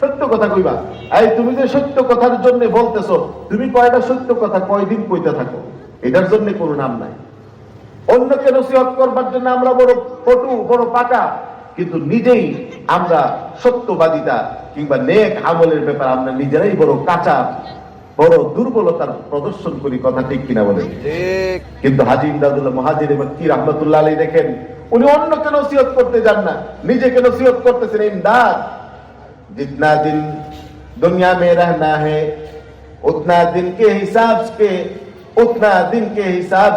সত্য কথা কইবা, এই তুমি যে সত্য কথার জন্য বলতেছো, তুমি কয়টা সত্য কথা কয়দিন কইতে থাকো, এটার জন্য কোনো নাম নাই। অন্যকে নসিহত করবার জন্য আমরা বড় পটু, বড় পাকা, কিন্তু নিজেই আমরা সত্যবাদিতা কিংবা নেক আমলের ব্যাপার আমরা নিজেরাই বড় কাঁচা, বড় দুর্বলতার প্রদর্শন করি। কথা ঠিক কিনা বলেন? কিন্তু হাজী ইমদাদুল্লাহ মুহাজির মক্কি রাহমাতুল্লাহ আলাইহি দেখেন, উনি অন্যকে নসিহত করতে যান না, নিজেকে নসিহত করতেছেন। ইমদাদ जितना दिन दुनिया में रहना है उतना दिन के हिसाब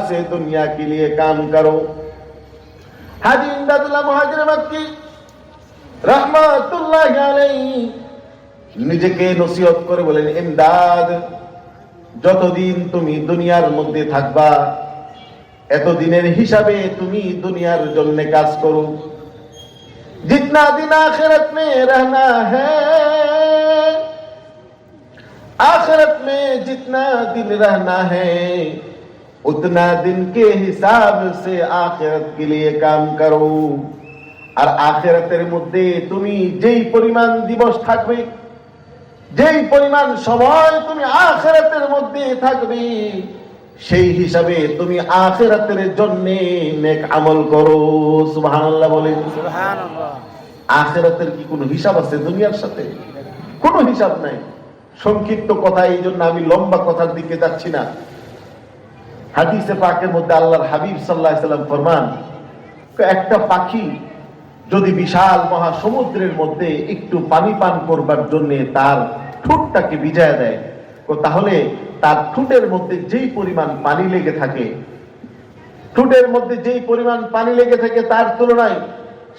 से दुनिया के लिए काम करो। हाजी इमदादुल्लाह मुहाजिर मक्की रहमतुल्लाह আলাইহি নিজেকে নসিহত করে বলেন, ইমদাদ যতদিন তুমি দুনিয়ার মধ্যে থাকবা এতদিনের হিসাবে তুমি দুনিয়ার জন্য কাজ করো। जितना दिन आखिरत में रहना है, आखिरत में जितना दिन रहना है उतना दिन के हिसाब से आखिरत के लिए काम करो। আর আখিরাতের মধ্যে তুমি যেই পরিমাণ দিবস থাকবে, যেই পরিমাণ সময় তুমি আখিরাতের মধ্যে থাকবে, সেই হিসাবে তুমি আখিরাতের জন্য নেক আমল করো। সুবহানাল্লাহ বলেন। সুবহানাল্লাহ। আখিরাতের কি কোনো হিসাব আছে দুনিয়ার সাথে? কোনো হিসাব নাই। সংক্ষিপ্ত কথা, এই জন্য আমি লম্বা কথার দিকে যাচ্ছি না। হাদিসে পাকের মধ্যে আল্লাহর হাবিব সাল্লাল্লাহু আলাইহি সাল্লাম ফরমান, একটা পাখি যদি বিশাল মহাসমুদ্রের মধ্যে একটু পানি পান করবার জন্য তার ঠোঁটটাকে ভিজায় দেয়, তাহলে তার ঠোঁটের মধ্যে যেই পরিমাণ পানি লেগে থাকে, ঠোঁটের মধ্যে যেই পরিমাণ পানি লেগে থাকে তার তুলনায়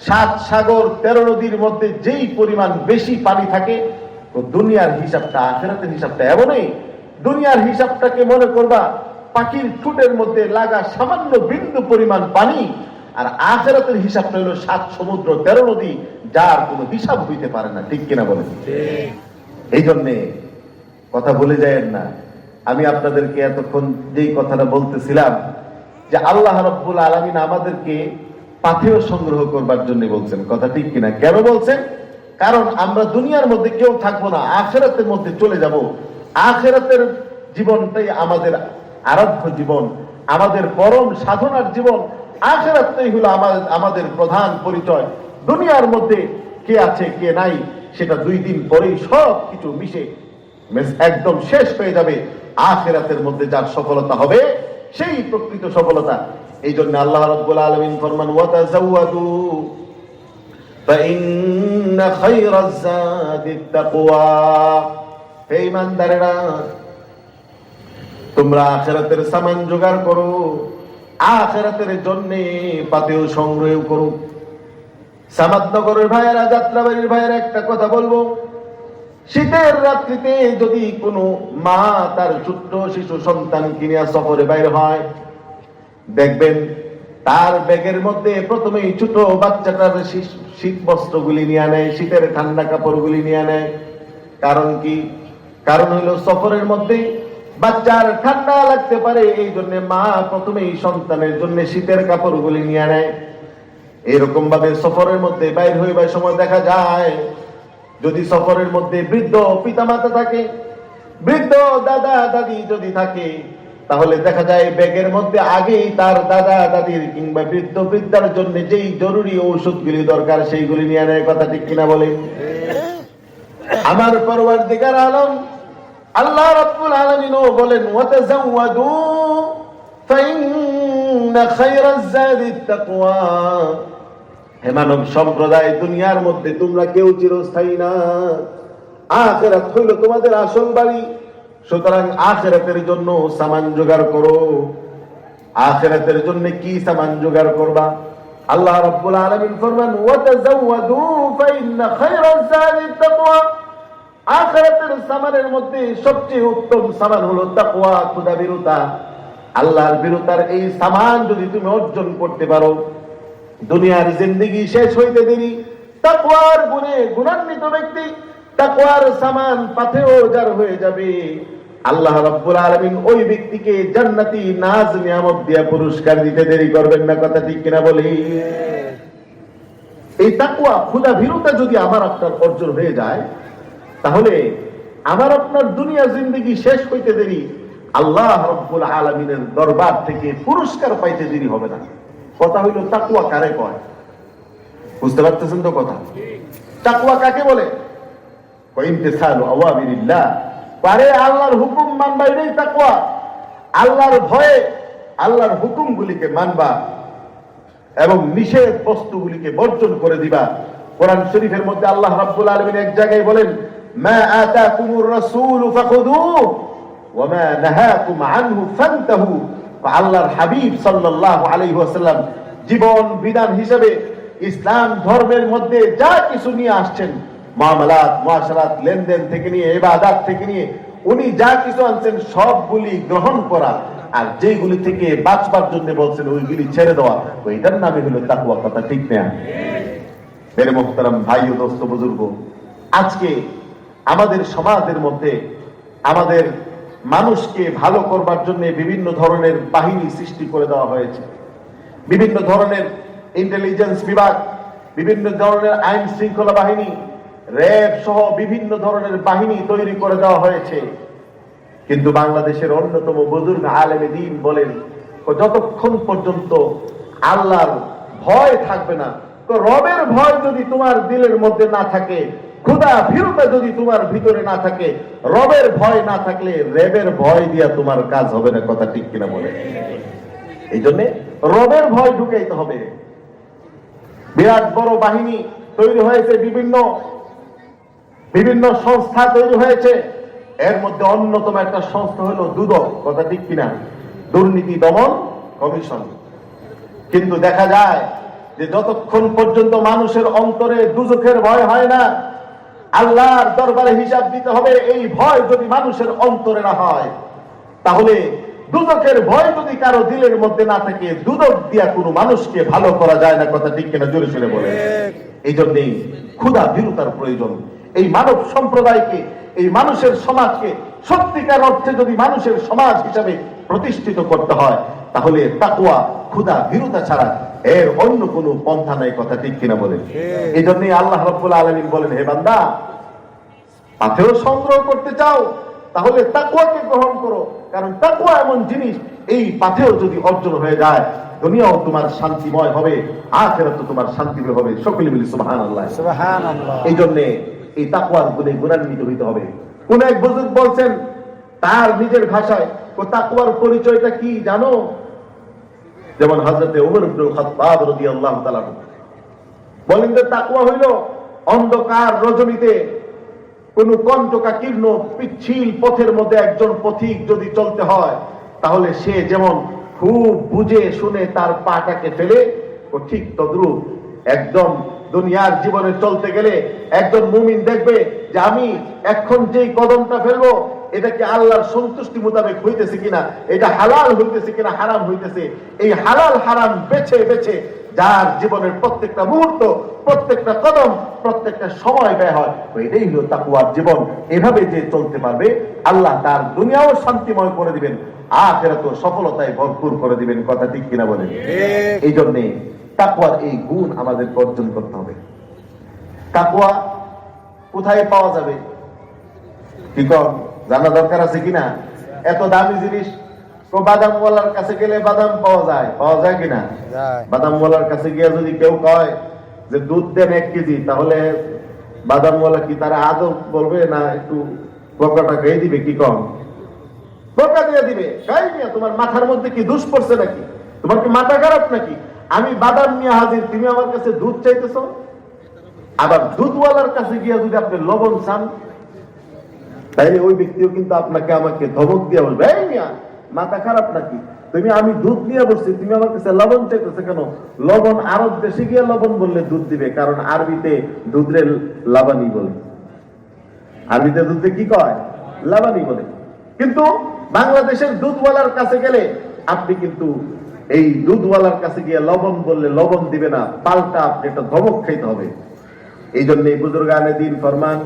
7 সাগর 13 নদীর মধ্যে যেই পরিমাণ বেশি পানি থাকে, দুনিয়ার হিসাবটা আখিরাতের হিসাবটা এমনই। দুনিয়ার হিসাবটাকে মনে করবা পাখির ঠোঁটের মধ্যে লাগা সামান্য বিন্দু পরিমাণ পানি, আর আখিরাতের হিসাবটা হলো 7 সমুদ্র 13 নদী, যার কোনো হিসাব হইতে পারে না। ঠিক কিনা বলেন? এই জন্যে কথা বলে যায় না। আমি আপনাদেরকে এতক্ষণ যেই কথাটা বলতেছিলাম যে আল্লাহ রাব্বুল আলামিন আমাদেরকে পাথেয় সংগ্রহ করবার জন্য বলছেন। কথা ঠিক কিনা? কেন বলছেন? কারণ আমরা দুনিয়ার মধ্যে কেউ থাকবো না, আখিরাতের মধ্যে চলে যাব। আখিরাতের জীবনটাই আমাদের আরাধ্য জীবন, আমাদের পরম সাধনার জীবন। আখিরাতটাই হলো আমাদের প্রধান পরিচয়। দুনিয়ার মধ্যে কে আছে কে নাই সেটা 2 দিন পরেই সব কিছু মিশে একদম শেষ হয়ে যাবে। আখিরাতের মধ্যে যার সফলতা হবে সেই প্রকৃত সফলতা। এই জন্য আল্লাহ রাব্বুল আলামিন ফরমান ওয়াতাযাওয়াদু ফাইন্না খায়রাজ যাদিত তাকওয়া। হে ঈমানদারেরা, তোমরা আখিরাতের সামান জোগাড় করো, আখিরাতের জন্য পাতেও সংগ্রহ করো। সামাদনগরের ভাইয়েরা, যাত্রাবাড়ির ভাইয়েরা, একটা কথা বলবো, শীতের রাত্রিতে যদি কোনো মা তার ছোট্ট শিশু সন্তান কিনিয়া সফরে বাইর হয়, দেখবেন তার ব্যাগের মধ্যে প্রথমেই ছোট বাচ্চাটার শীত বস্ত্রগুলি নিয়ে নেয়, শীতের ঠান্ডা কাপড়গুলি নিয়ে নেয়। কারণ কি? কারণ হলো সফরের মধ্যে বাচ্চার ঠান্ডা লাগতে পারে, এই জন্য মা প্রথমেই সন্তানের জন্য শীতের কাপড়গুলি নিয়ে নেয়। এরকম ভাবে সফরের মধ্যে বাইর হইবার সময় দেখা যায়, যদি সফরের মধ্যে বৃদ্ধ পিতামাতা থাকে, বৃদ্ধ দাদা দাদি যদি থাকে, তাহলে দেখা যায় ব্যাগের মধ্যে আগেই তার দাদা দাদির কিংবা বৃদ্ধ বৃদ্ধার জন্য যেই জরুরি ঔষধগুলি দরকার সেইগুলি নিয়ে নেয়। কথা ঠিক কিনা বলেন? আমার পরওয়ারদিগার আলম আল্লাহ রাব্বুল আলামিনও বলেন ওয়াতাযাওয়াদু ফাইন্না খায়রাজ যাদিত তাকওয়া। হে মানব সম্প্রদায়, দুনিয়ার মধ্যে তোমরা কেউ চিরস্থায়ী না, আখিরাত হইল তোমাদের আসল বাড়ি। সুতরাং আখিরাতের জন্য সামান জোগাড় করো। আখিরাতের জন্য কি সামান জোগাড় করবা? আল্লাহ রাব্বুল আলামিন ফরমান ওয়াতাযাওয়াদু ফাইন্না খায়রাজ যাদিত তাকওয়া। আখিরাতের সামানের মধ্যে সবচেয়ে উত্তম সামান হলো তাকওয়া, খোদা ভীরুতা। আল্লাহর ভীরুতার এই সামান যদি তুমি অর্জন করতে পারো, দুনিয়ার জিন্দেগি শেষ হইতে দেরি। তাকওয়ার গুণে গুণান্বিত ব্যক্তি, তাকওয়ার সামান পাথেও যার হয়ে যাবে, আল্লাহ রাব্বুল আলামিন ওই ব্যক্তিকে জান্নাতি নাজ নিয়ামত দিয়া পুরস্কার দিতে দেরি করবেন না। কথা ঠিক কিনা বলি? এই তাকওয়া, খোদা ভীরুতা যদি আমার আপনার অর্জন হয়ে যায়, তাহলে আমার আপনার দুনিয়া জিন্দেগি শেষ হইতে দেরি, আল্লাহ রাব্বুল আলামিনের দরবার থেকে পুরস্কার পাইতে দেরি হবে না। কথা হইল তাকওয়া কারে কয়? বুঝতে পারতেছেন তো কথা? তাকওয়া কাকে বলে? ইমতিসালু আওয়ামিরিল্লাহ, পারে আল্লাহর হুকুম মানবা, এটাই তাকওয়া। আল্লাহর ভয়ে আল্লাহর হুকুমগুলিকে মানবা এবং নিষেধ বস্তুগুলিকে বর্জন করে দিবা। কোরআন শরীফের মধ্যে আল্লাহ রাব্বুল আলামিন এক জায়গায় বলেন, মা আতাকুমুর রাসূলু ফাখুযুহু ওয়া মা নাহাকুম আনহু ফান্তাহু। আল্লাহর হাবিব সাল্লাল্লাহু আলাইহি ওয়াসাল্লাম জীবন বিধান হিসেবে ইসলাম ধর্মের মধ্যে যা কিছু নিয়ে আসছেন, মুআমালাত, মুআশারাত, লেনদেন থেকে নিয়ে ইবাদত থেকে নিয়ে উনি যা কিছু আনছেন সবগুলি গ্রহণ করা, আর যেগুলি থেকে বাঁচবার জন্য বলছেন ওইগুলি ছেড়ে দেওয়া, ওইটার নামই হলো তাকওয়া। কথা ঠিক না? মেরে মুহতারাম ভাই ও দোস্ত বুজুর্গ, আজকে আমাদের সমাজের মধ্যে আমাদের মানুষকে ভালো করবার জন্য বিভিন্ন ধরনের বাহিনী সৃষ্টি করে দেওয়া হয়েছে। বিভিন্ন ধরনের ইন্টেলিজেন্স বিভাগ, বিভিন্ন ধরনের আইন শৃঙ্খলা বাহিনী, র্যাব সহ বিভিন্ন ধরনের বাহিনী তৈরি করে দেওয়া হয়েছে। কিন্তু বাংলাদেশের অন্যতম বুজুর্গ আলেমে দ্বীন বলেন, যতক্ষণ পর্যন্ত আল্লাহর ভয় থাকবে না, তো রবের ভয় যদি তোমার দিলের মধ্যে না থাকে, খোদা ভীরুতা যদি তোমার ভিতরে না থাকে, রবের ভয় না থাকলে র্যাবের ভয় দিয়া তোমার কাজ হবে না। কথা ঠিক কিনা বলে? এই জন্য রবের ভয় ঢুকাইতে হবে। বিরাট বড় বাহিনী তৈরি হয়েছে, বিভিন্ন সংস্থা তৈরি হয়েছে। এর মধ্যে অন্যতম একটা সংস্থা হলো দুদক। কথা ঠিক কিনা? দুর্নীতি দমন কমিশন। কিন্তু দেখা যায় যে যতক্ষণ পর্যন্ত মানুষের অন্তরে দুজখের ভয় হয় না, আল্লাহর দরবারে হিসাব দিতে হবে, এই ভয় যদি মানুষের অন্তরে না হয়, তাহলে দুদকের ভয় যদি কারো দিলের মধ্যে না থাকে, দুদক দিয়া কোনো মানুষকে ভালো করা যায় না। কথা ঠিক কিনা? জোরে সোরে বলে। এই জন্যই ক্ষুধা ভীরুতার প্রয়োজন। এই মানব সম্প্রদায়কে, এই মানুষের সমাজকে সত্যিকার অর্থে যদি মানুষের সমাজ হিসাবে প্রতিষ্ঠিত করতে হয়, তাহলে তাকওয়া, ক্ষুধা ভীরুতা ছাড়া এর অন্য কোনো পন্থা নাই, কথা ঠিক কিনা বলেন? এই জন্যই আল্লাহ রাব্বুল আলামিন বলেন, হে বান্দা, পাথেয় সংগ্রহ করতে চাও তাহলে তাকওয়াকে গ্রহণ করো, কারণ তাকওয়া এমন জিনিস, এই পাথেয় যদি অর্জন হয়ে যায় দুনিয়াও তোমার শান্তিময় হবে, আখিরাতও তোমার শান্তিময় হবে। সকলে মিলে সুবহানাল্লাহ। সুবহানাল্লাহ। এই জন্য এই তাকওয়ার গুণে গুণান্বিত হইতে হবে। কোন এক বুজুর্গ বলছেন তার নিজের ভাষায়, ও তাকওয়ার পরিচয়টা কি জানো? যেমন হযরতে ওমর ইবনুল খাত্তাব রাদিয়াল্লাহু তাআলা বলেন যে তাকওয়া হইল অন্ধকার রজনীতে কোন কণ্টকা কীর্ণ পিচ্ছিল পথের মধ্যে একজন পথিক যদি চলতে হয়, তাহলে সে যেমন খুব বুঝে শুনে তার পাটাকে ফেলে, ও ঠিক তদ্রূপ একদম দুনিয়ার জীবনে চলতে গেলে একজন মুমিন দেখবে যে আমি এখন যেই কদমটা ফেলবো এটা কি আল্লাহর সন্তুষ্টি মোতাবেক হইতেছে কিনা, এটা হালাল হইতেছে কিনা হারাম হইতেছে। এই হালাল হারাম বেছে বেছে যার জীবনের প্রত্যেকটা মুহূর্ত, প্রত্যেকটা কদম, প্রত্যেকটা সময় ব্যয় হয়, এটাই হলো তাকওয়ার জীবন। এভাবে যে চলতে পারবে আল্লাহ তার দুনিয়াও শান্তিময় করে দিবেন, আখিরাতও সফলতায় ভরপুর করে দিবেন। কথা ঠিক কিনা বলেন? এই জন্যে তাকওয়ার এই গুণ আমাদের অর্জন করতে হবে। তাকওয়া কোথায় পাওয়া যাবে কি কর জানা দরকার আছে কিনা? এত দামি জিনিস, বাদামওয়ালার কাছে গেলে বাদাম পাওয়া যায় কিনা? বাদামওয়ালার কাছে গিয়ে যদি কেউ কয় যে দুধ দেন 1 কেজি, তাহলে বাদামওয়ালা কি তারা আদৌ বলবে না একটু বকাটা খেয়ে দিবে? কি কম বকা দিয়ে দিবে, খাই নিয়ে তোমার মাথার মধ্যে কি দুষ পড়ছে নাকি? তোমার কি মাথা খারাপ নাকি? আমি বাদাম নিয়ে হাজির, তুমি আমার কাছে দুধ চাইতেছো? আবার দুধওয়ালার কাছে গিয়ে যদি আপনি লবণ চান, তাইলে ওই ব্যক্তিও কিন্তু আপনাকে আমাকে ধমক দিয়ে বলবে, এই মিয়া মাথা খারাপ নাকি? আমি দুধ নিয়ে বসছি, তুমি আমার কাছে লবণ চাইতেছো কেন? লবণ আরব দেশে গিয়ে লবণ বললে দুধ দিবে, কারণ আরবিতে দুধরে লাবানি বলে। আরবিতে দুধে কি কয়? লাবানি বলে। কিন্তু বাংলাদেশের দুধওয়ালার কাছে গেলে আপনি কিন্তু এই দুধওয়ালার কাছে গিয়ে লবণ বললে লবণ দিবে না, পাল্টা আপনি একটা ধমক খাইতে হবে। এই জন্য বুজুর্গানে দিন ফরমান,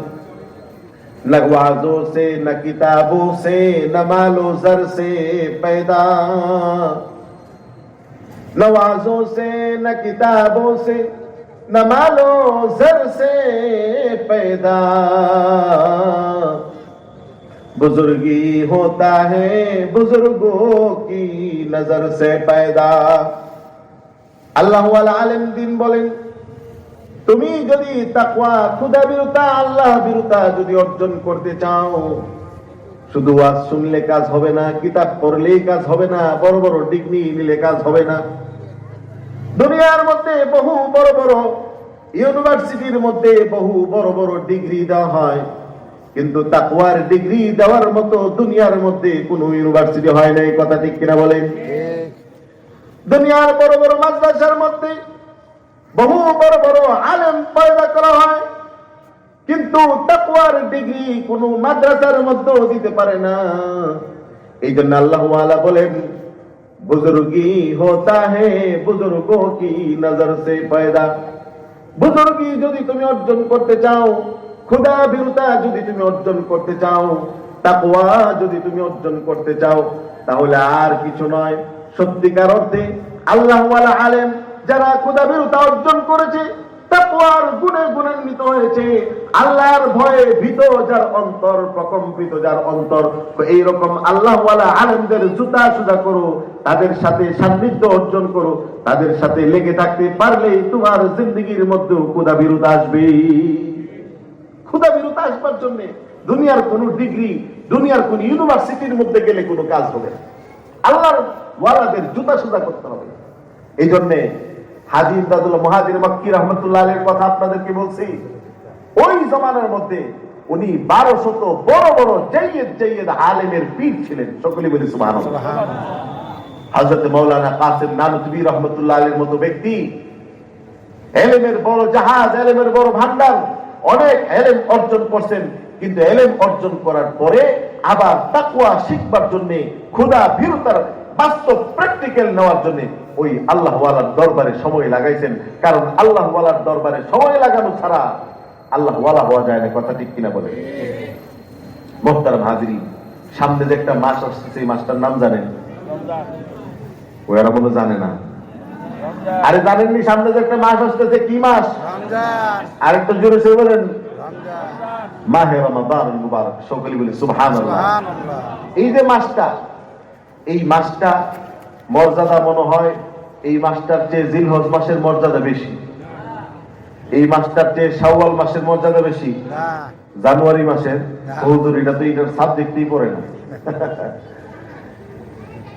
न वाजों से न किताबों से न मालो जर से पैदा, न वाजों से न किताबों से न मालो जर से पैदा, बुजुर्गी होता है बुजुर्गों की नजर से पैदा। अल्लाह वाला आलिम दिन बोलें, তুমি যদি তাকওয়া, খুদা বিরুতা, আল্লাহ বিরুতা যদি অর্জন করতে চাও, শুধু ওয়াজ শুনলে কাজ হবে না, কিতাব পড়লেই কাজ হবে না, বড় বড় ডিগ্রি নিলে কাজ হবে না। দুনিয়ার মধ্যে বহু বড় বড় ইউনিভার্সিটির মধ্যে বহু বড় বড় ডিগ্রি দেওয়া হয়, কিন্তু তাকওয়ার ডিগ্রি দেওয়ার মতো দুনিয়ার মধ্যে কোনো ইউনিভার্সিটি হয় নাই। কথা ঠিক কিনা বলেন? দুনিয়ার বড় বড় মাদ্রাসার মধ্যে বহু বড় বড় আলেম পয়দা করা হয়, কিন্তু তাকওয়ার ডিগ্রি কোন মাদ্রাসার মধ্যেও দিতে পারে না। এই জন্য আল্লাহ ওয়ালা বলেন, বুজুর্গি হোতা হে বুজুর্গোं की नजर से पैदा। বুজুর্গি যদি তুমি অর্জন করতে চাও, খুদা বিরুতা যদি তুমি অর্জন করতে চাও, তাকওয়া যদি তুমি অর্জন করতে চাও, তাহলে আর কিছু নয়, সত্যিকার অর্থে আল্লাহ ওয়ালা আলেম যারা খুদা বিরুতা অর্জন করেছে, তাকওয়ার গুণে গুণান্বিত হয়েছে, আল্লাহর ভয়ে ভীত যার অন্তর, প্রকম্পিত যার অন্তর, এইরকম আল্লাহ ওয়ালা আলেমদের জুতা সুজা করো, তাদের সাথে সান্নিধ্য অর্জন করো, তাদের সাথে লেগে থাকতে পারলেই তোমার জিন্দেগির মধ্যেও খুদা বিরুতা আসবে। খুদা বিরুতা আসবার জন্য দুনিয়ার কোন ডিগ্রি, দুনিয়ার কোন ইউনিভার্সিটির মধ্যে গেলে কোনো কাজ হবে না, আল্লাহর ওয়ালাদের জুতা সুজা করতে হবে। এই জন্য হাজী ইমদাদুল্লাহ মুহাজির মক্কি রাহমাতুল্লাহ আলাইহির কথা আপনাদেরকে বলছি। ওই জমানার মধ্যে উনি 1200 বড় বড় জাইয়েদ আলেমের পীর ছিলেন। সকলে বলি সুবহানাল্লাহ। হযরত মাওলানা কাসিম নানুতুবি রাহমাতুল্লাহ আলাইহির মতো ব্যক্তি, ইলমের বড় জাহাজ, ইলমের বড় ভান্ডার, অনেক ইলম অর্জন করছেন, কিন্তু ইলম অর্জন করার পরে আবার তাকওয়া শিখবার জন্য, খোদা বিরুতার বাস্তব প্র্যাকটিক্যাল নেওয়ার জন্য ওই আল্লাহ ওয়ালার দরবারে সময় লাগাইছেন। কারণ আল্লাহ ওয়ালার দরবারে সময় লাগানো ছাড়া আল্লাহ ওয়ালা হওয়া যায় না। কথা ঠিক কিনা বলে? মুহতারাম হাজিরিন, সামনে যে একটা মাস আসছে, সেই মাসটার নাম জানেন? ওরা মনে জানে না। আরে জানেননি সামনে যে একটা মাস আসতেছে, কি মাস? রমজান। আরেকটা জোরে সে বলেন, রমজান। মাহে রমাদানুল মুবারক। সকলে বলি সুবহানাল্লাহ। সুবহানাল্লাহ। এই যে মাসটা, এই মাসটা মর্যাদা মনে হয় এই মাসটার চেয়ে জিলহজ মাসের মর্যাদা বেশি, এই মাসটার চেয়ে শাওয়াল মাসের মর্যাদা বেশি, না। জানুয়ারি মাসের। হুজুর এটা তো এটার সাবজেক্টই পড়ে না।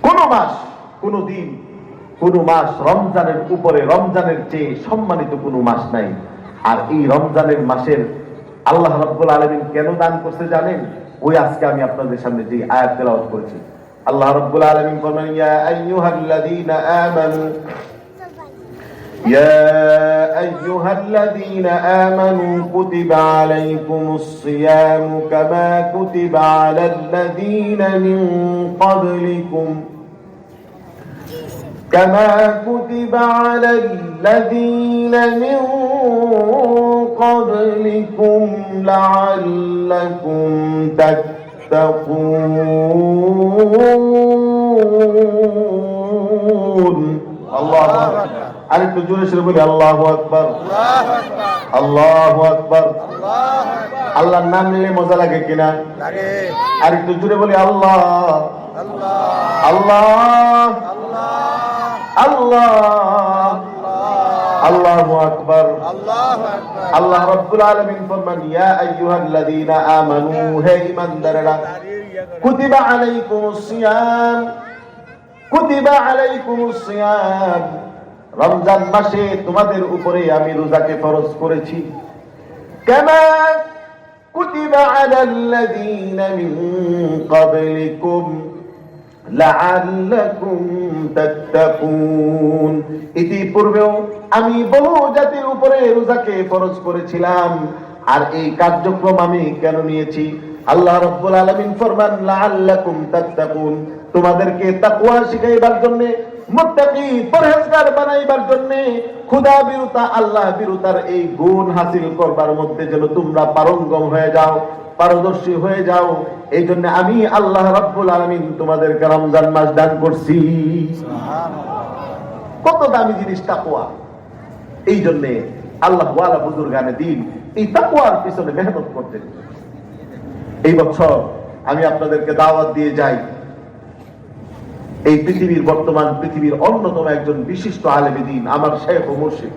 কোন মাস, কোন দিন, কোন মাস রমজানের উপরে, রমজানের চেয়ে সম্মানিত কোন মাস নাই। আর এই রমজানের মাসের আল্লাহ রাব্বুল আলামিন কেন দান করতে জানেন? ওই আজকে আমি আপনাদের সামনে যে আয়াত তেলাওয়াত করেছি, আল্লাহ রাব্বুল আলামিন ফরমান, ইয়া আইয়ুহাল্লাযীনা আমানু, ইয়া আইয়ুহাল্লাযীনা আমানু কুতিবা আলাইকুমুস সিয়ামু কামা কুতিবা আলাল্লাযীনা মিন ক্বাবলিকুম كما كتب على الذين من قبلكم لعلكم تتقون الله أكبر আরেকটু জোরে সরে বলি আল্লাহু আকবার। আল্লাহু আকবার। আল্লাহু আকবার। আল্লাহু আকবার। আল্লাহর নাম নিলে মজা লাগে কিনা? লাগে। আরেকটু জোরে বলি আল্লাহ আল্লাহ। আল্লাহ আল্লাহ। আল্লাহ। আল্লাহু আকবার। আল্লাহু আকবার। আল্লাহ রাব্বুল আলামিন ফরমান, ইয়া আইয়ুহাল্লাযীনা আমানু, হে ঈমানদাররা, কুতিবা আলাইকুমুস সিয়াম, কুতিবা আলাইকুমুস সিয়াম, রমজান মাসে তোমাদের উপরে আমি রোজাকে ফরজ করেছি। কামা কুতিবা আলাল্লাযীনা মিন ক্বাবলিকুম লাআল্লাকুম তাত্তাকুন, ইতিপূর্বেও আমি বহু জাতির উপরে রোজাকে ফরজ করেছিলাম। আর এই কার্যক্রম আমি কেন নিয়েছি? আল্লাহ রাব্বুল আলামিন ফরমান, লাআল্লাকুম তাত্তাকুন, তোমাদেরকে তাকওয়া শিখাইবার জন্য, মুত্তাকি পরহেজগার বানাইবার জন্য, খোদা বিরুতা আল্লাহ বিরুতার এই গুণ হাসিল করবার মধ্যে যেন তোমরা পারঙ্গম হয়ে যাও, পারদর্শী হয়ে যাও। এই জন্য আমি আল্লাহ রাব্বুল আলামিন তোমাদেরকে রমজান মাস দান করছি। কত দামি জিনিস তাকওয়া। এই জন্য আল্লাহ ওয়ালা বুজুর্গানে দিন এই তাকওয়ার পিছনে মেহনত করতেন। এই বছর আমি আপনাদেরকে দাওয়াত দিয়ে যাই, এই পৃথিবীর বর্তমান পৃথিবীর অন্যতম একজন বিশিষ্ট আলেম দ্বীন, আমার শেখ ও মুর্শিদ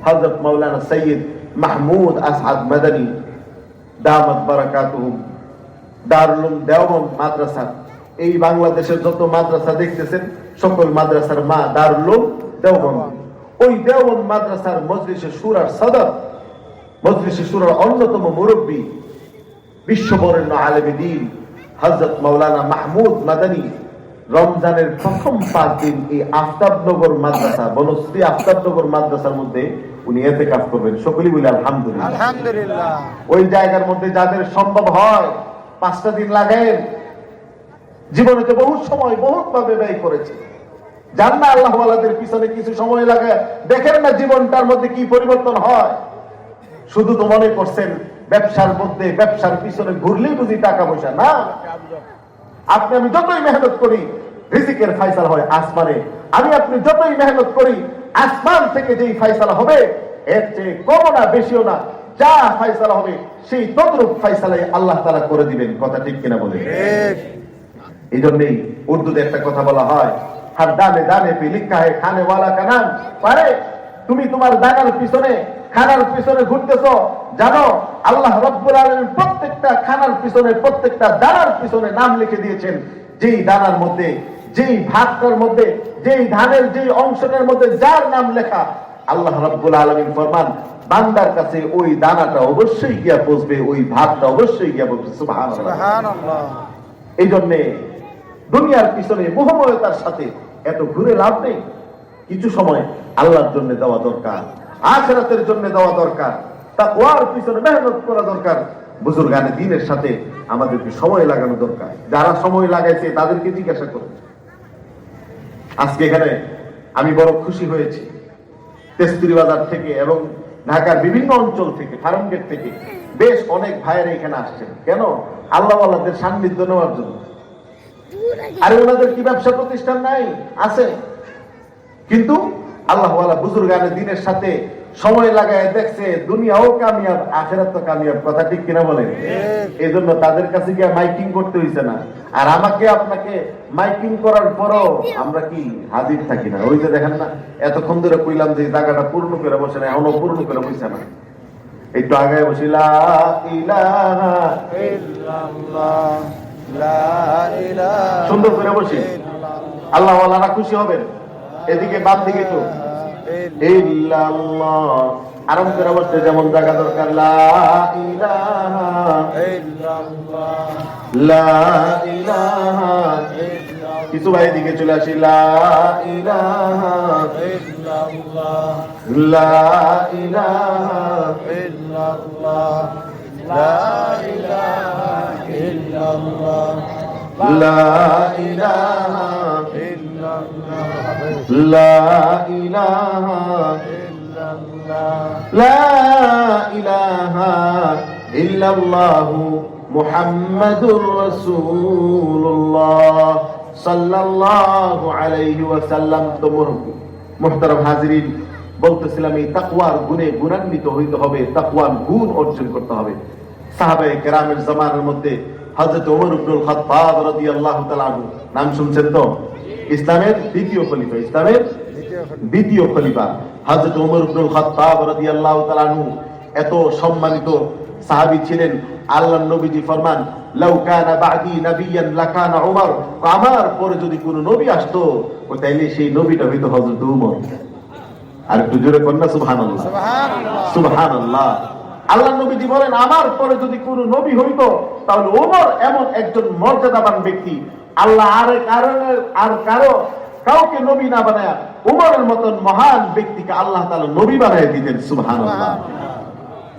হযরত মাওলানা সৈয়দ মাহমুদ আসাদ মাদানী দামাত বারাকাতুহুম, দারুল উলুম দেওবন্দ মাদ্রাসা। এই বাংলাদেশের যত মাদ্রাসা দেখতেছেন সকল মাদ্রাসার মা দারুল উলুম দেওবন্দ। ওই দেওবন্দ মাদ্রাসার মজলিসে শুরার সদর, মজলিসে শুরার অন্যতম মুরব্বী, বিশ্ববরেণ্য আলেম দ্বীন হযরত মাওলানা মাহমুদ মাদানী রমজানের প্রথম 5 দিন এই আফতাবনগর মাদ্রাসা, বনশ্রী আফতাবনগর মাদ্রাসার মধ্যে উনি ইতিকাফ করবেন। সকলেই বলি আলহামদুলিল্লাহ। আলহামদুলিল্লাহ। ওই জায়গার মধ্যে যাদের সম্ভব হয় 5টা দিন লাগায়েন। জীবনে তো বহু সময় বহুত ভাবে ব্যয় করেছে, জান না আল্লাহ ওয়ালাদের পিছনে কিছু সময় লাগে, দেখেন না জীবনটার মধ্যে কি পরিবর্তন হয়। শুধু তো মনে করছেন ব্যবসার মধ্যে, ব্যবসার পিছনে ঘুরলেই বুঝি টাকা পয়সা, না। আপনি আমি যতই মেহনত করি রিজিকের ফায়সালা হয় আসমানে। আমি আপনি যতই মেহনত করি আসমান থেকে যেই ফায়সালা হবে এর চেয়ে কমও না বেশিও না, যা ফায়সালা হবে সেই তদ্রূপ ফায়সালাই আল্লাহ তাআলা করে দিবেন। কথা ঠিক কিনা বলে? ঠিক। এই জন্যই উর্দুতে একটা কথা বলা হয়, হার দানে দানে পে লিখা है খানে ওয়ালা কা নাম। পারে তুমি তোমার দানার পিছনে, খানার পিছনে ঘুরতেছো, জানো আল্লাহ রাব্বুল আলামিন প্রত্যেকটা খানার পিছনে, প্রত্যেকটা দানার পিছনে নাম লিখে দিয়েছেন। যেই দানার মধ্যে, যেই ভাতটার মধ্যে, যেই ধানের যেই অংশটার মধ্যে যার নাম লেখা, আল্লাহ রাব্বুল আলামিন ফরমান বান্দার কাছে ওই দানাটা অবশ্যই গিয়া পৌঁছবে, ওই ভাতটা অবশ্যই গিয়া পৌঁছবে। সুবহানাল্লাহ। সুবহানাল্লাহ। এই জন্য দুনিয়ার পিছনে মোহময়তার সাথে এত ঘুরে লাভ নেই। কিছু সময় আল্লাহর জন্য দেওয়া দরকার, আখিরাতের জন্য দেওয়া দরকার, তাকওয়ার পিছনে মেহনত করা দরকার। বুজুর্গানে দ্বীনের সাথে আমাদেরকে সময় লাগানো দরকার। যারা সময় লাগাইছে তাদেরকে জিজ্ঞাসা করুন। আজকে এখানে আমি বড় খুশি হয়েছি, তেস্তুরি বাজার থেকে এবং ঢাকার বিভিন্ন অঞ্চল থেকে, ফার্মগেট থেকে বেশ অনেক ভাইয়েরা এখানে আসছেন। কেন? আল্লাহ ওয়ালাদের সান্নিধ্য নেওয়ার জন্য। আর ওনাদের কি ব্যবসা প্রতিষ্ঠান নাই? আছে, কিন্তু আল্লাহওয়ালা বুজুর্গানে দিনের সাথে সময় লাগায় দেখছে দুনিয়াও কামিয়াব আখিরাত তো কামিয়াব, কথা ঠিক কিনা বলেন? এই জন্য তাদের কাছে গিয়ে মাইকিং করতে হইছে না। আর আমাকে আপনাকে মাইকিং করার পরও আমরা কি হাজির থাকি না? ওই যে দেখেন না, এতক্ষণ ধরে কইলাম যে জায়গাটা পূর্ণ করে বসে না, এখনো পূর্ণ করে বসে না। একটু আগে বসি লা ইলাহা ইল্লাল্লাহ, লা ইলাহা সুন্দর করে বসি, আল্লাহ ওয়ালারা খুশি হবেন। এদিকে বাম দিকে তো ইল্লাল্লাহ আরাম করে বসতে যেমন জায়গা দরকার, লা ইলাহা ইল্লাল্লাহ, লা ইলাহা। কিছু ভাই দিকে চলে আসি, লা ইলাহা ইল্লাল্লাহ, লা ইলাহা ইল্লাল্লাহ, লা ইলাহা ইল্লাল্লাহ, লা ইলাহা ইল্লাল্লাহ, লা ইলাহা ইল্লাল্লাহ, লা ইলাহা ইল্লাল্লাহু মুহাম্মাদুর রাসূলুল্লাহ সাল্লাল্লাহু আলাইহি ওয়াসাল্লাম। তো মুহতারাম হাজিরিন, বলতেছিলাম এই তাকওয়ার গুণে গুণান্বিত হইতে হবে, তাকওয়ার গুণ অর্জন করতে হবে। সাহাবায়ে কেরামের জামানার মধ্যে হযরত ওমর ইবনুল খাত্তাব রাদিয়াল্লাহু তাআলা আনহু, নাম শুনছেন তো? ইসলামের দ্বিতীয় খলিফা, ইসলামের দ্বিতীয় খলিফা হযরত ওমর ইবনুল খাত্তাব রাদিয়াল্লাহু তাআলা আনহু এত সম্মানিত সাহাবী ছিলেন। আল্লাহর নবীজি ফরমান, লাউ কানা বাদি নাবিয়ান লাকানা উমর, আমার পরে যদি কোন নবী আসতো তাইলে সেই নবীটা হইতো হযরত ওমর। আর একটু জোরে কন্যা সুবহানাল্লাহ, সুবহানাল্লাহ, সুবহানাল্লাহ। আল্লাহর নবীজি বলেন, আমার পরে যদি কোন নবী হইতো তাহলে ওমর এমন একজন মর্যাদাবান ব্যক্তি, আল্লাহ কাউকে নবী না বানায় ওমরের মতন মহান ব্যক্তিকে আল্লাহ তাআলা নবী বানায় দিতেন। সুবহানাল্লাহ।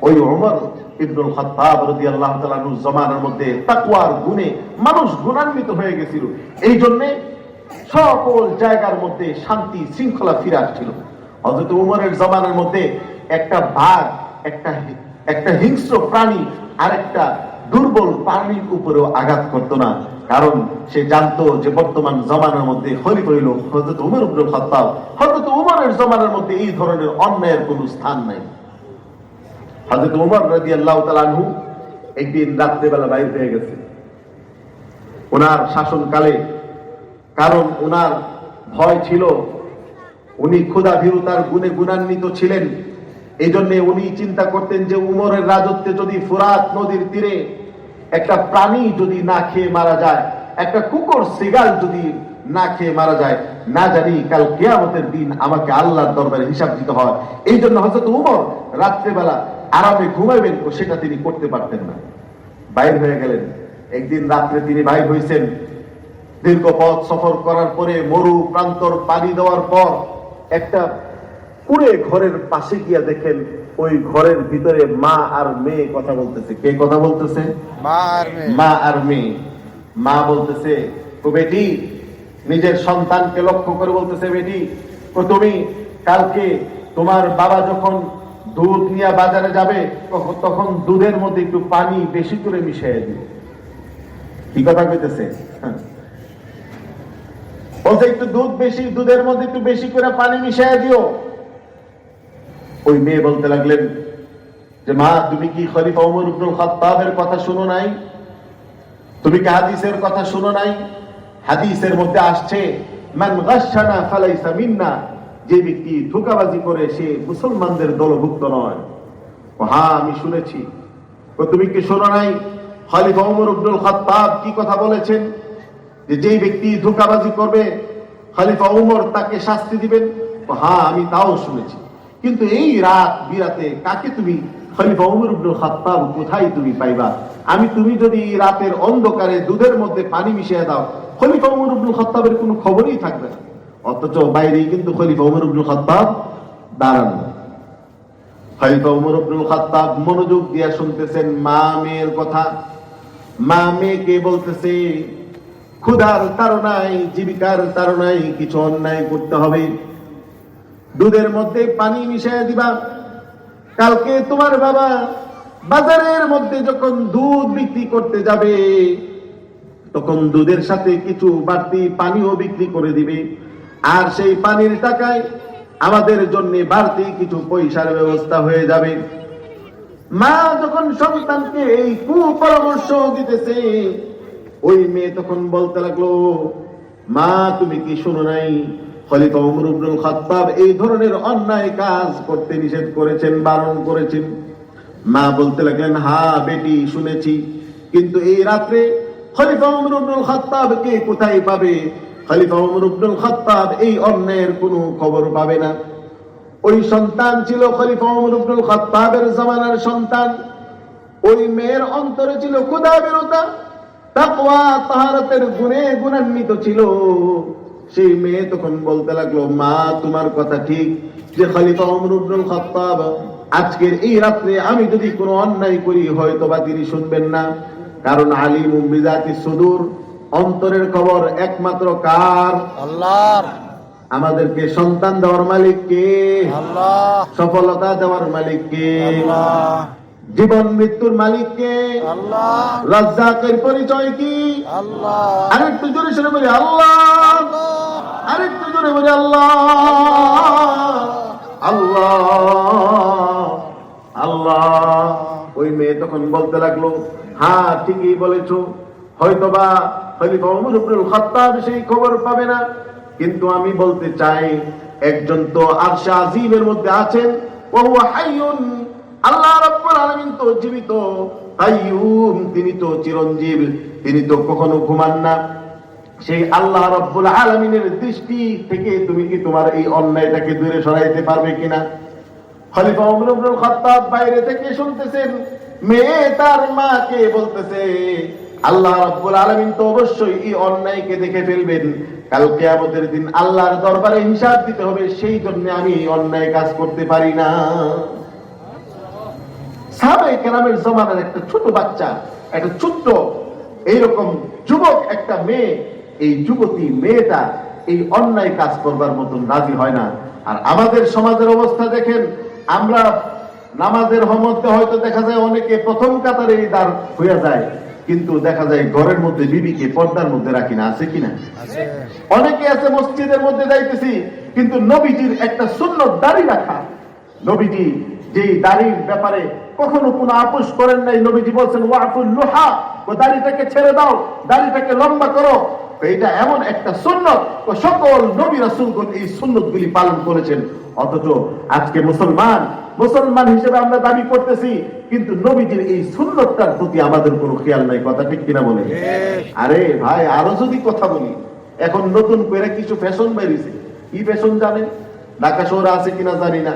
ওই ওমর ইবনুল খাত্তাব রাদিয়াল্লাহু তাআলা আনহু জামানার মধ্যে তাকওয়ার গুণে মানুষ গুণান্বিত হয়ে গেছিল। এই জন্য সকল জায়গার মধ্যে শান্তি শৃঙ্খলা ফিরে আসছিল। হযরত ওমরের জামানার মধ্যে একটা বাঘ, একটা হিংস্র প্রাণী আরেকটা দুর্বল প্রাণীর উপরেও আঘাত করতো না, কারণ সে জানতো যে বর্তমান জামানার মধ্যে খলিফা হইল হযরত ওমর ইবনুল খাত্তাব। হযরত ওমরের জামানার মধ্যে এই ধরনের অন্যায়ের কোনো স্থান নাই। হযরত ওমর রাদিয়াল্লাহু তাআলা আনহু একদিন রাত্রিবেলা বাইরে হয়ে গেছে ওনার শাসনকালে, কারণ ওনার ভয় ছিল, উনি ক্ষুধা ভীরুতার গুণে গুণান্বিত ছিলেন। এই জন্য উনি চিন্তা করতেন যে উমরের রাজত্বে যদি ফুরাত নদীর তীরে একটা প্রাণী যদি না খেয়ে মারা যায়, একটা কুকুর সিগাল যদি না খেয়ে মারা যায়, না জানি কাল কিয়ামতের দিন আমাকে আল্লাহর দরবারে হিসাব দিতে হয়। এই জন্য হযরত ওমর রাত্রেবেলা আরামে ঘুমাইবেন সেটা তিনি করতে পারতেন না, বাইর হয়ে গেলেন। একদিন রাত্রে তিনি বাইর হয়েছেন, দীর্ঘ পথ সফর করার পরে মরু প্রান্তর পানি দেওয়ার পর একটা কুড়ে ঘরের পাশে গিয়া দেখেন ওই ঘরের ভিতরে মা আর মেয়ে কথা বলতেছে। কে কথা বলতেছে? মা আর মেয়ে। মা বলতেছে, ও বেটি, নিজের সন্তানকে লক্ষ্য করে বলতেছে, বেটি তুমি কালকে তোমার বাবা যখন দুধ নিয়ে বাজারে যাবে তখন দুধের মধ্যে একটু পানি বেশি করে মিশিয়ে দিবে। কি কথা কইতেছে? বলছে একটু দুধের মধ্যে একটু বেশি করে পানি মিশিয়ে দিও। ওই মেয়ে বলতে লাগলেন যে মা, তুমি কি খলিফা ওমর ইবনুল খাত্তাবের কথা শুনো নাই? তুমি কি হাদিসের কথা শুনো নাই? হাদিসের মধ্যে আসছে, মান গাশশানা ফালাইসা মিন্না, যে ব্যক্তি ধোঁকাবাজি করে সে মুসলমানদের দলভুক্ত নয়। হ্যাঁ, আমি শুনেছি। তুমি কি শোনো নাই খলিফা ওমর ইবনুল খাত্তাব কি কথা বলেছেন, যে যেই ব্যক্তি ধোঁকাবাজি করবে খলিফা ওমর তাকে শাস্তি দিবেন? হ্যাঁ, আমি তাও শুনেছি। কিন্তু এই রাত বিরাতে কাকে তুমি খলিফা ওমর ইবনুল খাত্তাব কোথায় তুমি পাইবা? তুমি যদি এই রাতের অন্ধকারে দুধের মধ্যে পানি মিশিয়ে দাও, খলিফা ওমর ইবনুল খাত্তাবের কোনো খবরই থাকবে না। অথচ বাইরেই কিন্তু খলিফা ওমর ইবনুল খাত্তাব দাঁড়ানো। খলিফা ওমর ইবনুল খাত্তাব মনোযোগ দিয়ে শুনতেছেন মা মেয়ের কথা। মা মেয়েকে বলতেছে, ক্ষুধার তাড়নায়, জীবিকার তাড়নায় কিছু অন্যায় করতে হবে, দুধের মধ্যে পানি মিশিয়ে দিবা। কালকে তোমার বাবা বাজারের মধ্যে যখন দুধ বিক্রি করতে যাবে তখন দুধের সাথে কিছু বাড়তি পানিও বিক্রি করে দিবে, আর সেই পানির টাকায় আমাদের জন্য বাড়তি কিছু পয়সার ব্যবস্থা হয়ে যাবে। মা যখন সন্তানকে এই কুপরামর্শ দিতেছে, ওই মেয়ে তখন বলতে লাগলো, মা তুমি কি শুনো নাই খলিফা ওমর ইবনুল খাত্তাব এই ধরনের অন্যায় কাজ করতে নিষেধ করেছেন, বারণ করেছেন? মা বলতে লাগলেন, হ্যাঁ বেটি শুনেছি, কিন্তু এই রাত্রে খলিফা ওমর ইবনুল খাত্তাবকে কোথায় পাবে? খলিফা ওমর ইবনুল খাত্তাব এই অন্যায়ের কোনো খবর পাবে না। ওই সন্তান ছিল খলিফা ওমর ইবনুল খাত্তাবের জামানার সন্তান। ওই মেয়ের অন্তরে ছিল খোদাভীরুতা, তাকওয়া, তাহারাতের গুণে গুণান্বিত ছিল। সেই মেয়ে তখন বলতে লাগলো, মা তোমার কথা ঠিক যে খলিফা ওমর ইবনুল খাত্তাব আজকের এই রাত্রে আমি যদি কোনো অন্যায় করি হয়তো বা তিনি শুনবেন না, কারণ আলিমুম বিযাতিস সুদূর, অন্তরের খবর একমাত্র কার? আল্লাহর। আমাদেরকে সন্তান দেওয়ার মালিক কে? আল্লাহ। সফলতা দেওয়ার মালিক কে? আল্লাহ। জীবন মৃত্যুর মালিক কে? আল্লাহ। রাজ্জাকের পরিচয় কি? আল্লাহ। আরেকটু জোরে শুনে বলি আল্লাহ, আরেকটু জোরে বলি আল্লাহ, আল্লাহ, আল্লাহ। ওই মেয়ে তখন বলতে লাগলো, হ্যাঁ ঠিকই বলেছো, হয়তোবা খলিফা ওমর ইবনুল খাত্তাব সেই খবর পাবে না, কিন্তু আমি বলতে চাই একজন তো আরশে আজিমের মধ্যে আছেন, ওয়া হুয়া হাইয়ুন, আল্লাহ রাব্বুল আলামিন তো জীবিত, কাইয়ুম তিনি তো চিরঞ্জীব, তিনি তো কখনো ঘুমান না। সেই আল্লাহ রাব্বুল আলামিনের দৃষ্টি থেকে তুমি কি তোমার এই অন্যায়টাকে দূরে সরাইতে পারবে কিনা? খলিফা ওমর ইবনুল খাত্তাব বাইরে থেকে শুনতেছেন, মেয়ে তার মাকে বলতেছে, আল্লাহ রাব্বুল আলামিন তো অবশ্যই এই অন্যায়কে দেখে ফেলবেন, কাল কিয়ামতের দিন আল্লাহর দরবারে হিসাব দিতে হবে, সেই জন্য আমি এই অন্যায় কাজ করতে পারি না। সাহাবায়ে কেরামের জামানার একটা ছোট বাচ্চা, একটা ছোট্ট এইরকম যুবক একটা মেয়ে, এই যুবতী মেয়েটা এই অন্যায় কাজ করবার মতন রাজি হয় না। আর আমাদের সমাজের অবস্থা দেখেন, আমরা নামাজের মধ্যে হয়তো দেখা যায় অনেকে প্রথম কাতারে দাঁড় হয়ে যায়, কিন্তু দেখা যায় ঘরের মধ্যে বিবিকে পর্দার মধ্যে রাখি না, আছে কিনা? অনেকে আছে মসজিদের মধ্যে যাইতেছি, কিন্তু নবীজির একটা সুন্নত দাড়ি রাখা, নবীজি যেই দাড়ির ব্যাপারে কখনো কোনো আপোষ করেন নাই, নবীজি বলছেন ওয়াফুল লুহা, ও দাড়িটাকে ছেড়ে দাও, দাড়িটাকে লম্বা করো, এটা এমন একটা সুন্নত, ও সকল নবী রাসূলগণ এই সুন্নতগুলি পালন করেছেন। অথচ আজকে মুসলমান হিসেবে আমরা দাবি করতেছি, কিন্তু নবীজির এই সুন্নতটার প্রতি আমাদের কোনো খেয়াল নাই। কথা ঠিক কিনা বলেন? আরে ভাই, আরো যদি কথা বলি, এখন নতুন করে কিছু ফ্যাশন বেরিয়েছে। কি ফ্যাশন জানেন? ঢাকা শহরে আছে কিনা জানি না,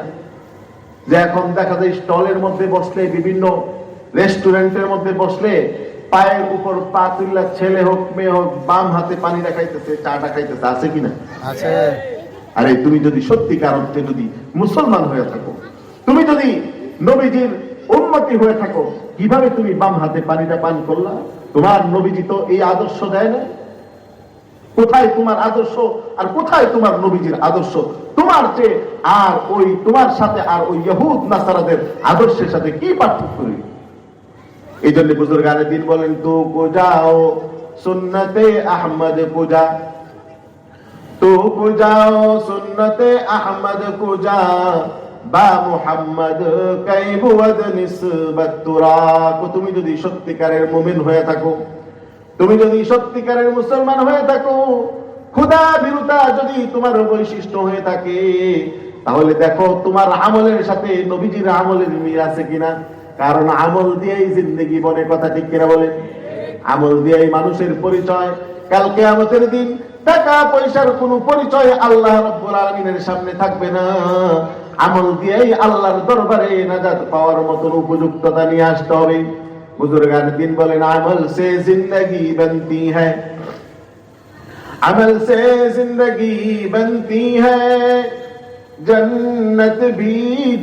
যে এখন দেখা যায় স্টলের মধ্যে বসলে, বিভিন্ন রেস্টুরেন্টের মধ্যে বসলে পায়ের উপর পা তুললা, ছেলে হোক মেয়ে হোক, বাম হাতে পানি রাখাইতেছে, চাটা খাইতেছে, আছে কিনা? আছে। আরে তুমি যদি সত্যিকার অর্থে যদি মুসলমান হয়ে থাকো, তুমি যদি নবীজির উম্মতি হয়ে থাকো, কিভাবে তুমি বাম হাতে পানিটা পান করলা? তোমার নবীজি তো এই আদর্শ দেয় না। কোথায় তোমার আদর্শ আর কোথায় তোমার নবীজির আদর্শ? তোমার চেয়ে আর ওই তোমার সাথে আর ওই ইহুদ নাসারাদের আদর্শের সাথে কি পার্থক্য? এই জন্য বুজুর্গানে দিন বলেন, তু কো যাও সুন্নতে আহমদ কো যা, তু কো যাও সুন্নতে আহমদ কো যা, বা মুহাম্মদ কাই বুদ নিসবত তুরা। তুমি যদি সত্যিকারের মুমিন হয়ে থাকো, তুমি যদি সত্যিকারের মুসলমান হয়ে থাকো, খোদা ভীরুতা যদি তোমার বৈশিষ্ট্য হয়ে থাকে, তাহলে দেখো তোমার আমলের সাথে নবীজির আমলের মিল আছে কিনা। কারণ আমল দিয়েই জিন্দেগি বনে। কথা ঠিক কিনা বলেন? আমল দিয়েই মানুষের পরিচয়। কাল কিয়ামতের দিন টাকা পয়সার কোনো পরিচয় আল্লাহ রাব্বুল আলামিনের সামনে থাকবে না। আমল দিয়েই আল্লাহর দরবারে নাজাত পাওয়ার মতন উপযুক্ততা নিয়ে আসতে হবে। বুজুর্গান দিন বলেন, আমল সে জিন্দগি বনতি হ্যায়, আমল সে জিন্দগি বনতি হ্যায়, जन्नत भी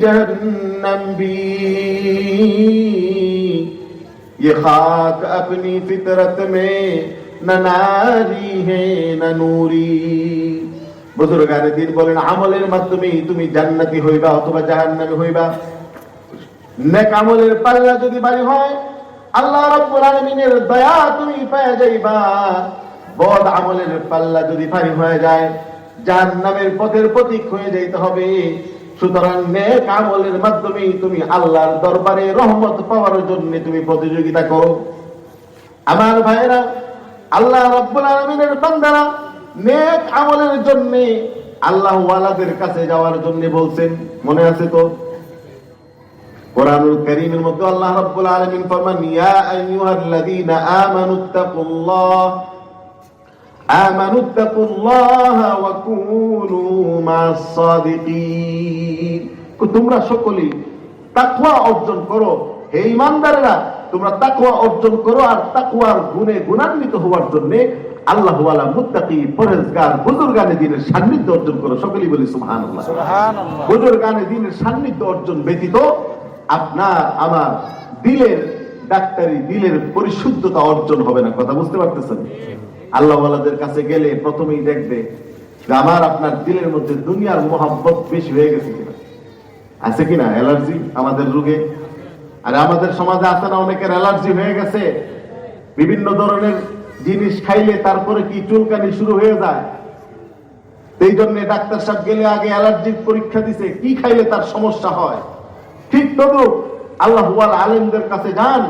जहन्नम भी, ये खाक अपनी फितरत में न नारी है न नूरी। বুজুর্গানে দিন বলেন, আমলের মাধ্যমে তুমি জান্নাতি হইবা অথবা জাহান্নামী হইবা। নেক আমলের পাল্লা যদি ভারী হয়, আল্লাহ রাব্বুল আলামিনের দয়া তুমি পেয়ে যাইবা। বদ আমলের পাল্লা যদি ভারী হয়ে যায়, জাহান্নামের পথের প্রতীক হয়ে যাইতে হবে। সুতরাং নেক আমলের মাধ্যমে তুমি আল্লাহর দরবারে রহমত পাওয়ার জন্য তুমি প্রতিযোগিতা করো। আমার ভাইরা, আল্লাহ রাব্বুল আলামিনের বান্দারা নেক আমলের জন্য আল্লাহ ওয়ালাদের কাছে যাওয়ার জন্য বলছেন, মনে আছে তো? কোরআনুল কারীমের মধ্যে আল্লাহ রাব্বুল আলামিন ফরমান, ইয়া আইয়ুহাল্লাযীনা আমানুত্তাকুল্লাহা ওয়া কুনু মা'আস সাদিকিন। তোমরা সকলেই তাকওয়া অর্জন করো। হে ঈমানদারেরা, তোমরা তাকওয়া অর্জন করো আর তাকওয়ার গুণে গুণান্বিত হওয়ার জন্য আল্লাহ ওয়ালা মুত্তাকি পরহেজগার বুজুর্গানে দ্বীনের সান্নিধ্য অর্জন করো। সকলেই বলি সুবহানাল্লাহ। সুবহানাল্লাহ। বুজুর্গানে দ্বীনের সান্নিধ্য অর্জন ব্যতীত আপনার আমার দিলের ডাক্তারি, দিলের পরিশুদ্ধতা অর্জন হবে না। কথা বুঝতে পারতেছেন? আল্লাহ ওয়ালাদের কাছে গেলে প্রথমেই দেখবে যে আমার আপনার দিলের মধ্যে দুনিয়ার মোহাব্বত বেশি হয়ে গেছে কিনা, আছে কিনা অ্যালার্জি আমাদের রোগে। আর আমাদের সমাজে আছে না অনেকের অ্যালার্জি হয়ে গেছে, বিভিন্ন ধরনের জিনিস খাইলে তারপরে কি চুলকানি শুরু হয়ে যায়। এই জন্য ডাক্তার সাহেব গেলে আগে অ্যালার্জির পরীক্ষা দিছে, কি খাইলে তার সমস্যা হয়। ঠিক তদ্রুপ আল্লাহ ওয়ালা আলেমদের কাছে যান।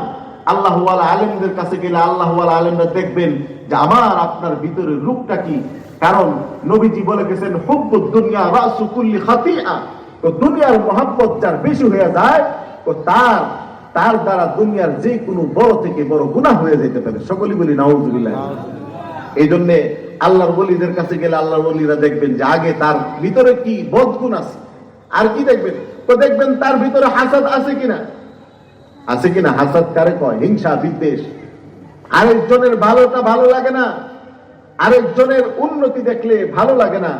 আল্লাহ ওয়ালা আলেমদের কাছে গেলে আল্লাহ ওয়ালা আলেমরা দেখবেন যে আমার আপনার ভিতরের রূপটা কি। কারণ নবীজি বলে গেছেন, হুব্বুদ দুনিয়া রাসু কুল্লি খাতিআ। তো দুনিয়ার মহব্বত যার বেশি হয়ে যায়, তো তার দ্বারা দুনিয়ার যে কোনো বড় থেকে বড় গুনাহ হয়ে যেতে পারে। সকলেই বলি নাউযুবিল্লাহ। এই জন্য আল্লাহর ওলিদের কাছে গেলে আল্লাহর ওলিরা দেখবেন যে আগে তার ভিতরে কি বদগুণ আছে, আর কি দেখবেন, তো দেখবেন তার ভিতরে হাসাদ আছে কিনা। আছে কিনা? হাসাদ কারে কয়? হিংসা, বিদ্বেষ। আরেকজনের ভালোটা ভালো লাগে না, আরেকজনের উন্নতি দেখলে ভালো লাগে না।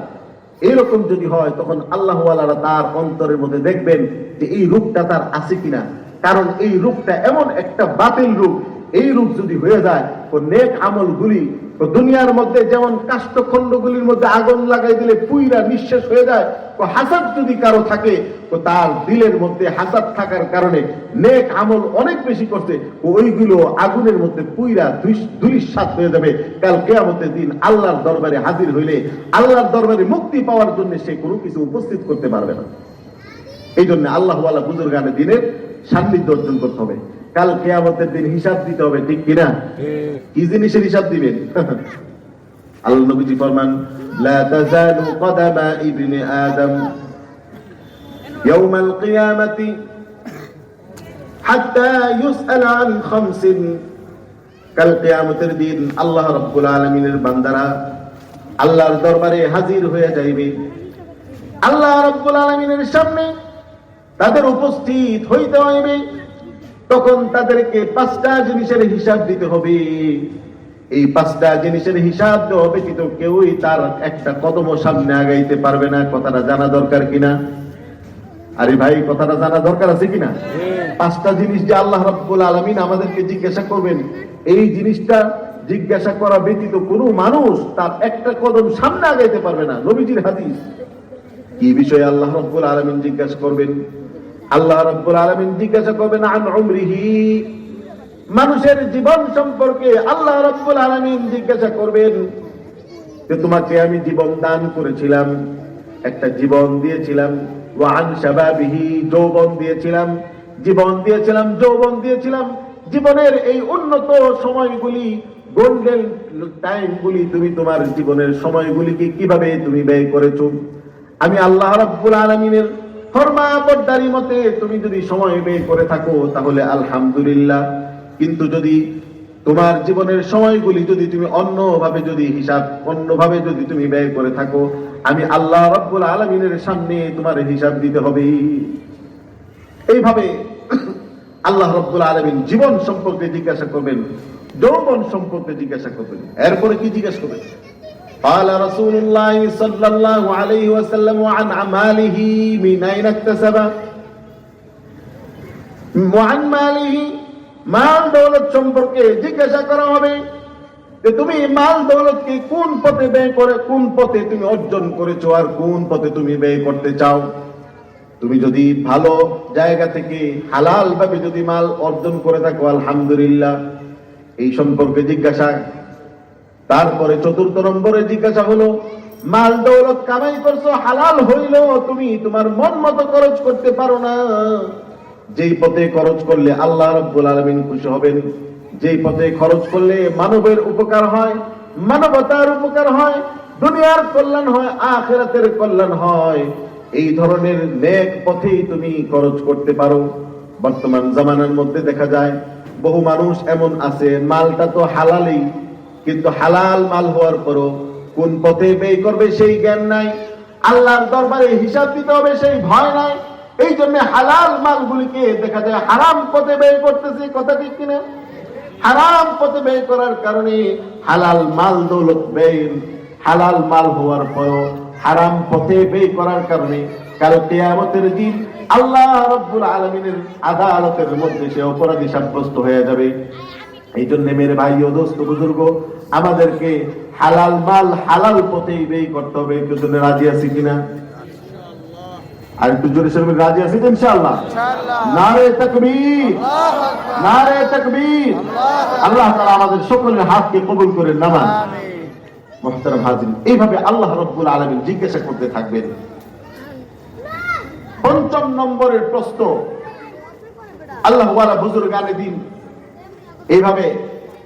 এরকম যদি হয় তখন আল্লাহ ওয়ালারা তার অন্তরের মধ্যে দেখবেন যে এই রূপটা তার আছে কিনা। কারণ এই রূপটা এমন একটা বাতিল রূপ, এই রূপ যদি হয়ে যায় তো নেক আমলগুলি তো দুনিয়ার মধ্যে যেমন কাষ্ঠখণ্ডগুলির মধ্যে আগুন লাগাই দিলে পুইরা নিঃশেষ হয়ে যায়, তো হাসাদ যদি কারো থাকে তো তার দিলের মধ্যে হাসাদ থাকার কারণে নেক আমল অনেক বেশি করছে, ওইগুলো আগুনের মধ্যে পুইরা ধূলিসাৎ হয়ে যাবে। কাল কিয়ামতের দিন আল্লাহর দরবারে হাজির হইলে আল্লাহর দরবারে মুক্তি পাওয়ার জন্য সে কোনো কিছু উপস্থিত করতে পারবে না। এই জন্য আল্লাহ ওয়ালা বুজুর্গানে দিনের সান্নিধ্য অর্জন করতে হবে। কাল কিয়ামতের দিন হিসাব দিতে হবে, ঠিক কিনা? কি জিনিসের হিসাব দিবেন? আল্লাহ নবীজি ফরমান, লা তাজালু কদামা ইবনে আদম ইয়াউমাল কিয়ামাতি হাত্তা ইউসআল আন খামসিন। কাল কিয়ামতের দিন আল্লাহ রাব্বুল আলামিনের বান্দারা আল্লাহর দরবারে হাজির হয়ে যাইবে। আল্লাহ রাব্বুল আলামিনের সামনে তাদের উপস্থিত হইতে হইবে। তখন তাদেরকে 5টা জিনিসের হিসাব দিতে হবে। এই 5টা জিনিসের হিসাব দেওয়া ব্যতীত কেউই তার একটা কদম সামনে আগাইতে পারবে না। কথাটা জানা দরকার কিনা? আরে ভাই, কথাটা জানা দরকার আছে কিনা? 5টা জিনিস যে আল্লাহ রাব্বুল আলামিন আমাদেরকে জিজ্ঞাসা করবেন, এই জিনিসটা জিজ্ঞাসা করা ব্যতীত কোনো মানুষ তার একটা কদম সামনে আগাইতে পারবে না। নবীজির হাদিস। কি বিষয়ে আল্লাহ রাব্বুল আলামিন জিজ্ঞাসা করবেন? আল্লাহ রাব্বুল আলামিন জিজ্ঞাসা করবেন আন উমরিহি, মানুষের জীবন সম্পর্কে আল্লাহ রাব্বুল আলামিন জিজ্ঞাসা করবেন যে তোমাকে আমি জীবন দান করেছিলাম, একটা জীবন দিয়েছিলাম। ওয়া আন শাবাবিহি, যৌবন দিয়েছিলাম, জীবন দিয়েছিলাম, যৌবন দিয়েছিলাম। জীবনের এই উন্নত সময়গুলি, গোল্ডেন টাইমগুলি, তুমি তোমার জীবনের সময়গুলিকে কিভাবে তুমি ব্যয় করেছো? আমি আল্লাহ রাব্বুল আলামিনের ফরমাবরদারি মতে তুমি যদি সময় ব্যয় করে থাকো তাহলে আলহামদুলিল্লাহ। কিন্তু যদি তোমার জীবনের সময়গুলি যদি তুমি অন্যভাবে যদি তুমি ব্যয় করে থাকো, আমি আল্লাহ রাব্বুল আলামিনের সামনে তোমার হিসাব দিতে হবে। এইভাবে আল্লাহ রাব্বুল আলামিন জীবন সম্পর্কে জিজ্ঞাসা করবেন, যৌবন সম্পর্কে জিজ্ঞাসা করবেন। এরপরে কি জিজ্ঞাসা করবেন? قال رسول الله صلى الله عليه وسلم عن أعماله من أين اكتسب وعن ماله, মাল দৌলত সম্পর্কে জিজ্ঞাসা করা হবে যে তুমি মাল দৌলতকে কোন পথে ব্যয় করে, কোন পথে তুমি অর্জন করেছো আর কোন পথে তুমি ব্যয় করতে চাও। তুমি যদি ভালো জায়গা থেকে হালাল ভাবে যদি মাল অর্জন করে থাকো আলহামদুলিল্লাহ, এই সম্পর্কে জিজ্ঞাসা। তারপরে 4th নম্বরে জিজ্ঞাসা হলো মাল দৌলত কামাই করছো, হালাল হইলো, তুমি তোমার মন মতো খরচ করতে পারো না। যেই পথে খরচ করলে আল্লাহ রাব্বুল আলামিন খুশি হবেন, যেই পথে খরচ করলে মানবের উপকার হয়, মানবতার উপকার হয়, দুনিয়ার কল্যাণ হয়, আখিরাতের কল্যাণ হয়, এই ধরনের নেক পথেই তুমি খরচ করতে পারো। বর্তমান জামানার মধ্যে দেখা যায় বহু মানুষ এমন আছে, মালটা তো হালালই, কিন্তু হালাল মাল হওয়ার পরও কোন পথে ব্যয় করবে সেই জ্ঞান নাই, আল্লাহর দরবারে হিসাব দিতে হবে সেই ভয় নাই। এই জন্য হালাল মালগুলিকে দেখা যায় হারাম পথে ব্যয় করতেছে। কথা ঠিক কিনা? হারাম পথে ব্যয় করার কারণে হালাল মাল দৌলত ব্যয়, হালাল মাল হওয়ার পরও হারাম পথে ব্যয় করার কারণে কাল কিয়ামতের দিন আল্লাহ রাব্বুল আলামিনের আদালতের মধ্যে সে অপরাধী সাব্যস্ত হয়ে যাবে। এই জন্য মেরে ভাই ও দোস্ত বুজুর্গ, আমাদেরকে হালাল মাল হালাল পথেই ব্যয় করতে হবে। একটু জন্য রাজি আছি কিনা? আর একটু জোরে সরবে রাজি আছি তো ইনশাআল্লাহ? নারে তাকবীর, নারে তাকবীর। আল্লাহ তাআলা আমাদের সকলের হাতকে কবুল করে নামান। মুহতারাম হাজিরিন, এইভাবে আল্লাহ রাব্বুল আলামিন জিজ্ঞাসা করতে থাকবেন। ৫ম নম্বরের প্রশ্ন, আল্লাহ ওয়ালা বুজুর্গানে দিন, এইভাবে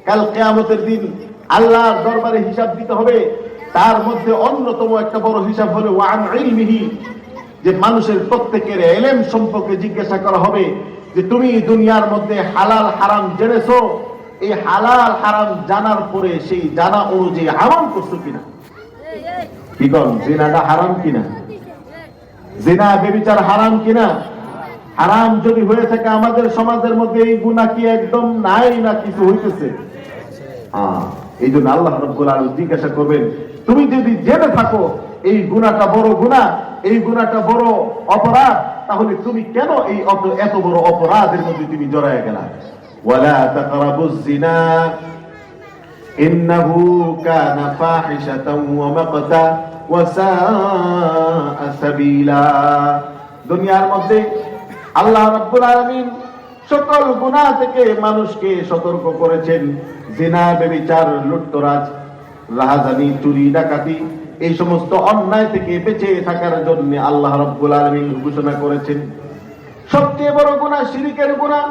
কাল কিয়ামতের দিন আল্লাহর দরবারে হিসাব দিতে হবে। তার মধ্যে অন্যতম একটা বড় হিসাব হলো ওয়ান ইলমিহি, যে মানুষের প্রত্যেকের ইলম সম্পর্কে জিজ্ঞাসা করা হবে যে তুমি দুনিয়ার মধ্যে হালাল হারাম জেনেছো, এই হালাল হারাম জানার পরে সেই জানা অনুযায়ী আমল করছো কিনা। কি কোন জিনাটা হারাম কিনা? জিনা ব্যভিচার হারাম কিনা? হারাম যদি হয়ে থাকে আমাদের সমাজের মধ্যে এই গুনাহ কি একদম নাই না কিছু হইতেছে? এই জন্য আল্লাহ রাব্বুল আলামিন জিজ্ঞাসা করবেন, তুমি যদি জেনে থাকো এই গুনাহটা বড় গুনাহ, এই গুনাহটা বড় অপরাধ, তাহলে তুমি কেন এই এত বড় অপরাধের মধ্যে তুমি জড়ায় গেলা? ওয়ালা তাকরাবুজ জিনা ইন্নাহু কানা ফাহিশাতান ওয়া মাকতা ওয়া সাআ সাবিলা। দুনিয়ার মধ্যে আল্লাহ রাব্বুল আলামিন সকল গুনাহ থেকে মানুষকে সতর্ক করেছেন। জিনা, ব্যভিচার, লুটতরাজ, রাহাজানি, চুরি, ডাকাতি, এই সমস্ত অন্যায় থেকে বেঁচে থাকার জন্য আল্লাহ রাব্বুল আলামিন ঘোষণা করেছেন। সবচেয়ে বড় গুনাহ শিরকের গুনাহ।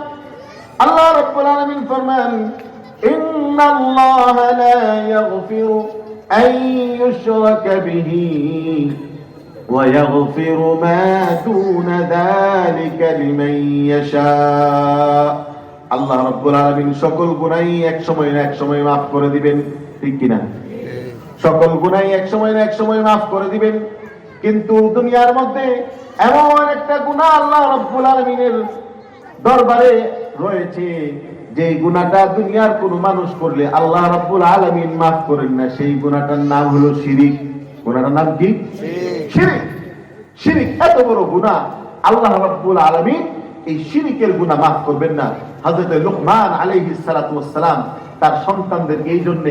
আল্লাহ রাব্বুল আলামিন ফরমান, ইন্নাল্লাহা লা ইয়াগফিরু আন ইউশরাকা বিহি ওয়া ইয়াগফিরু মা দুনা যালিকা লিমান ইয়াশা। আল্লাহ রাব্বুল আলামিন সকল গুনাহই এক সময় না এক সময় মাফ করে দিবেন, ঠিক কিনা? সকল গুনাহই এক সময় না এক সময় মাফ করে দিবেন। কিন্তু দুনিয়ার মধ্যে এমন একটা গুনাহ আল্লাহ রাব্বুল আলামিনের দরবারে রয়েছে, যে গুনাহটা দুনিয়ার কোন মানুষ করলে আল্লাহ রাব্বুল আলামিন মাফ করেন না। সেই গুনাহটার নাম হলো শিরিক। গুনাহটার নাম কি? শিরিক। শিরিক এত বড় গুনাহ, আল্লাহ রাব্বুল আলামিন এই শিরিকের গুনাহ মাফ করবেন না। হযরত লুকমান আলাইহিস সালাতু ওয়াস সালাম তার সন্তানদেরকে এই জন্য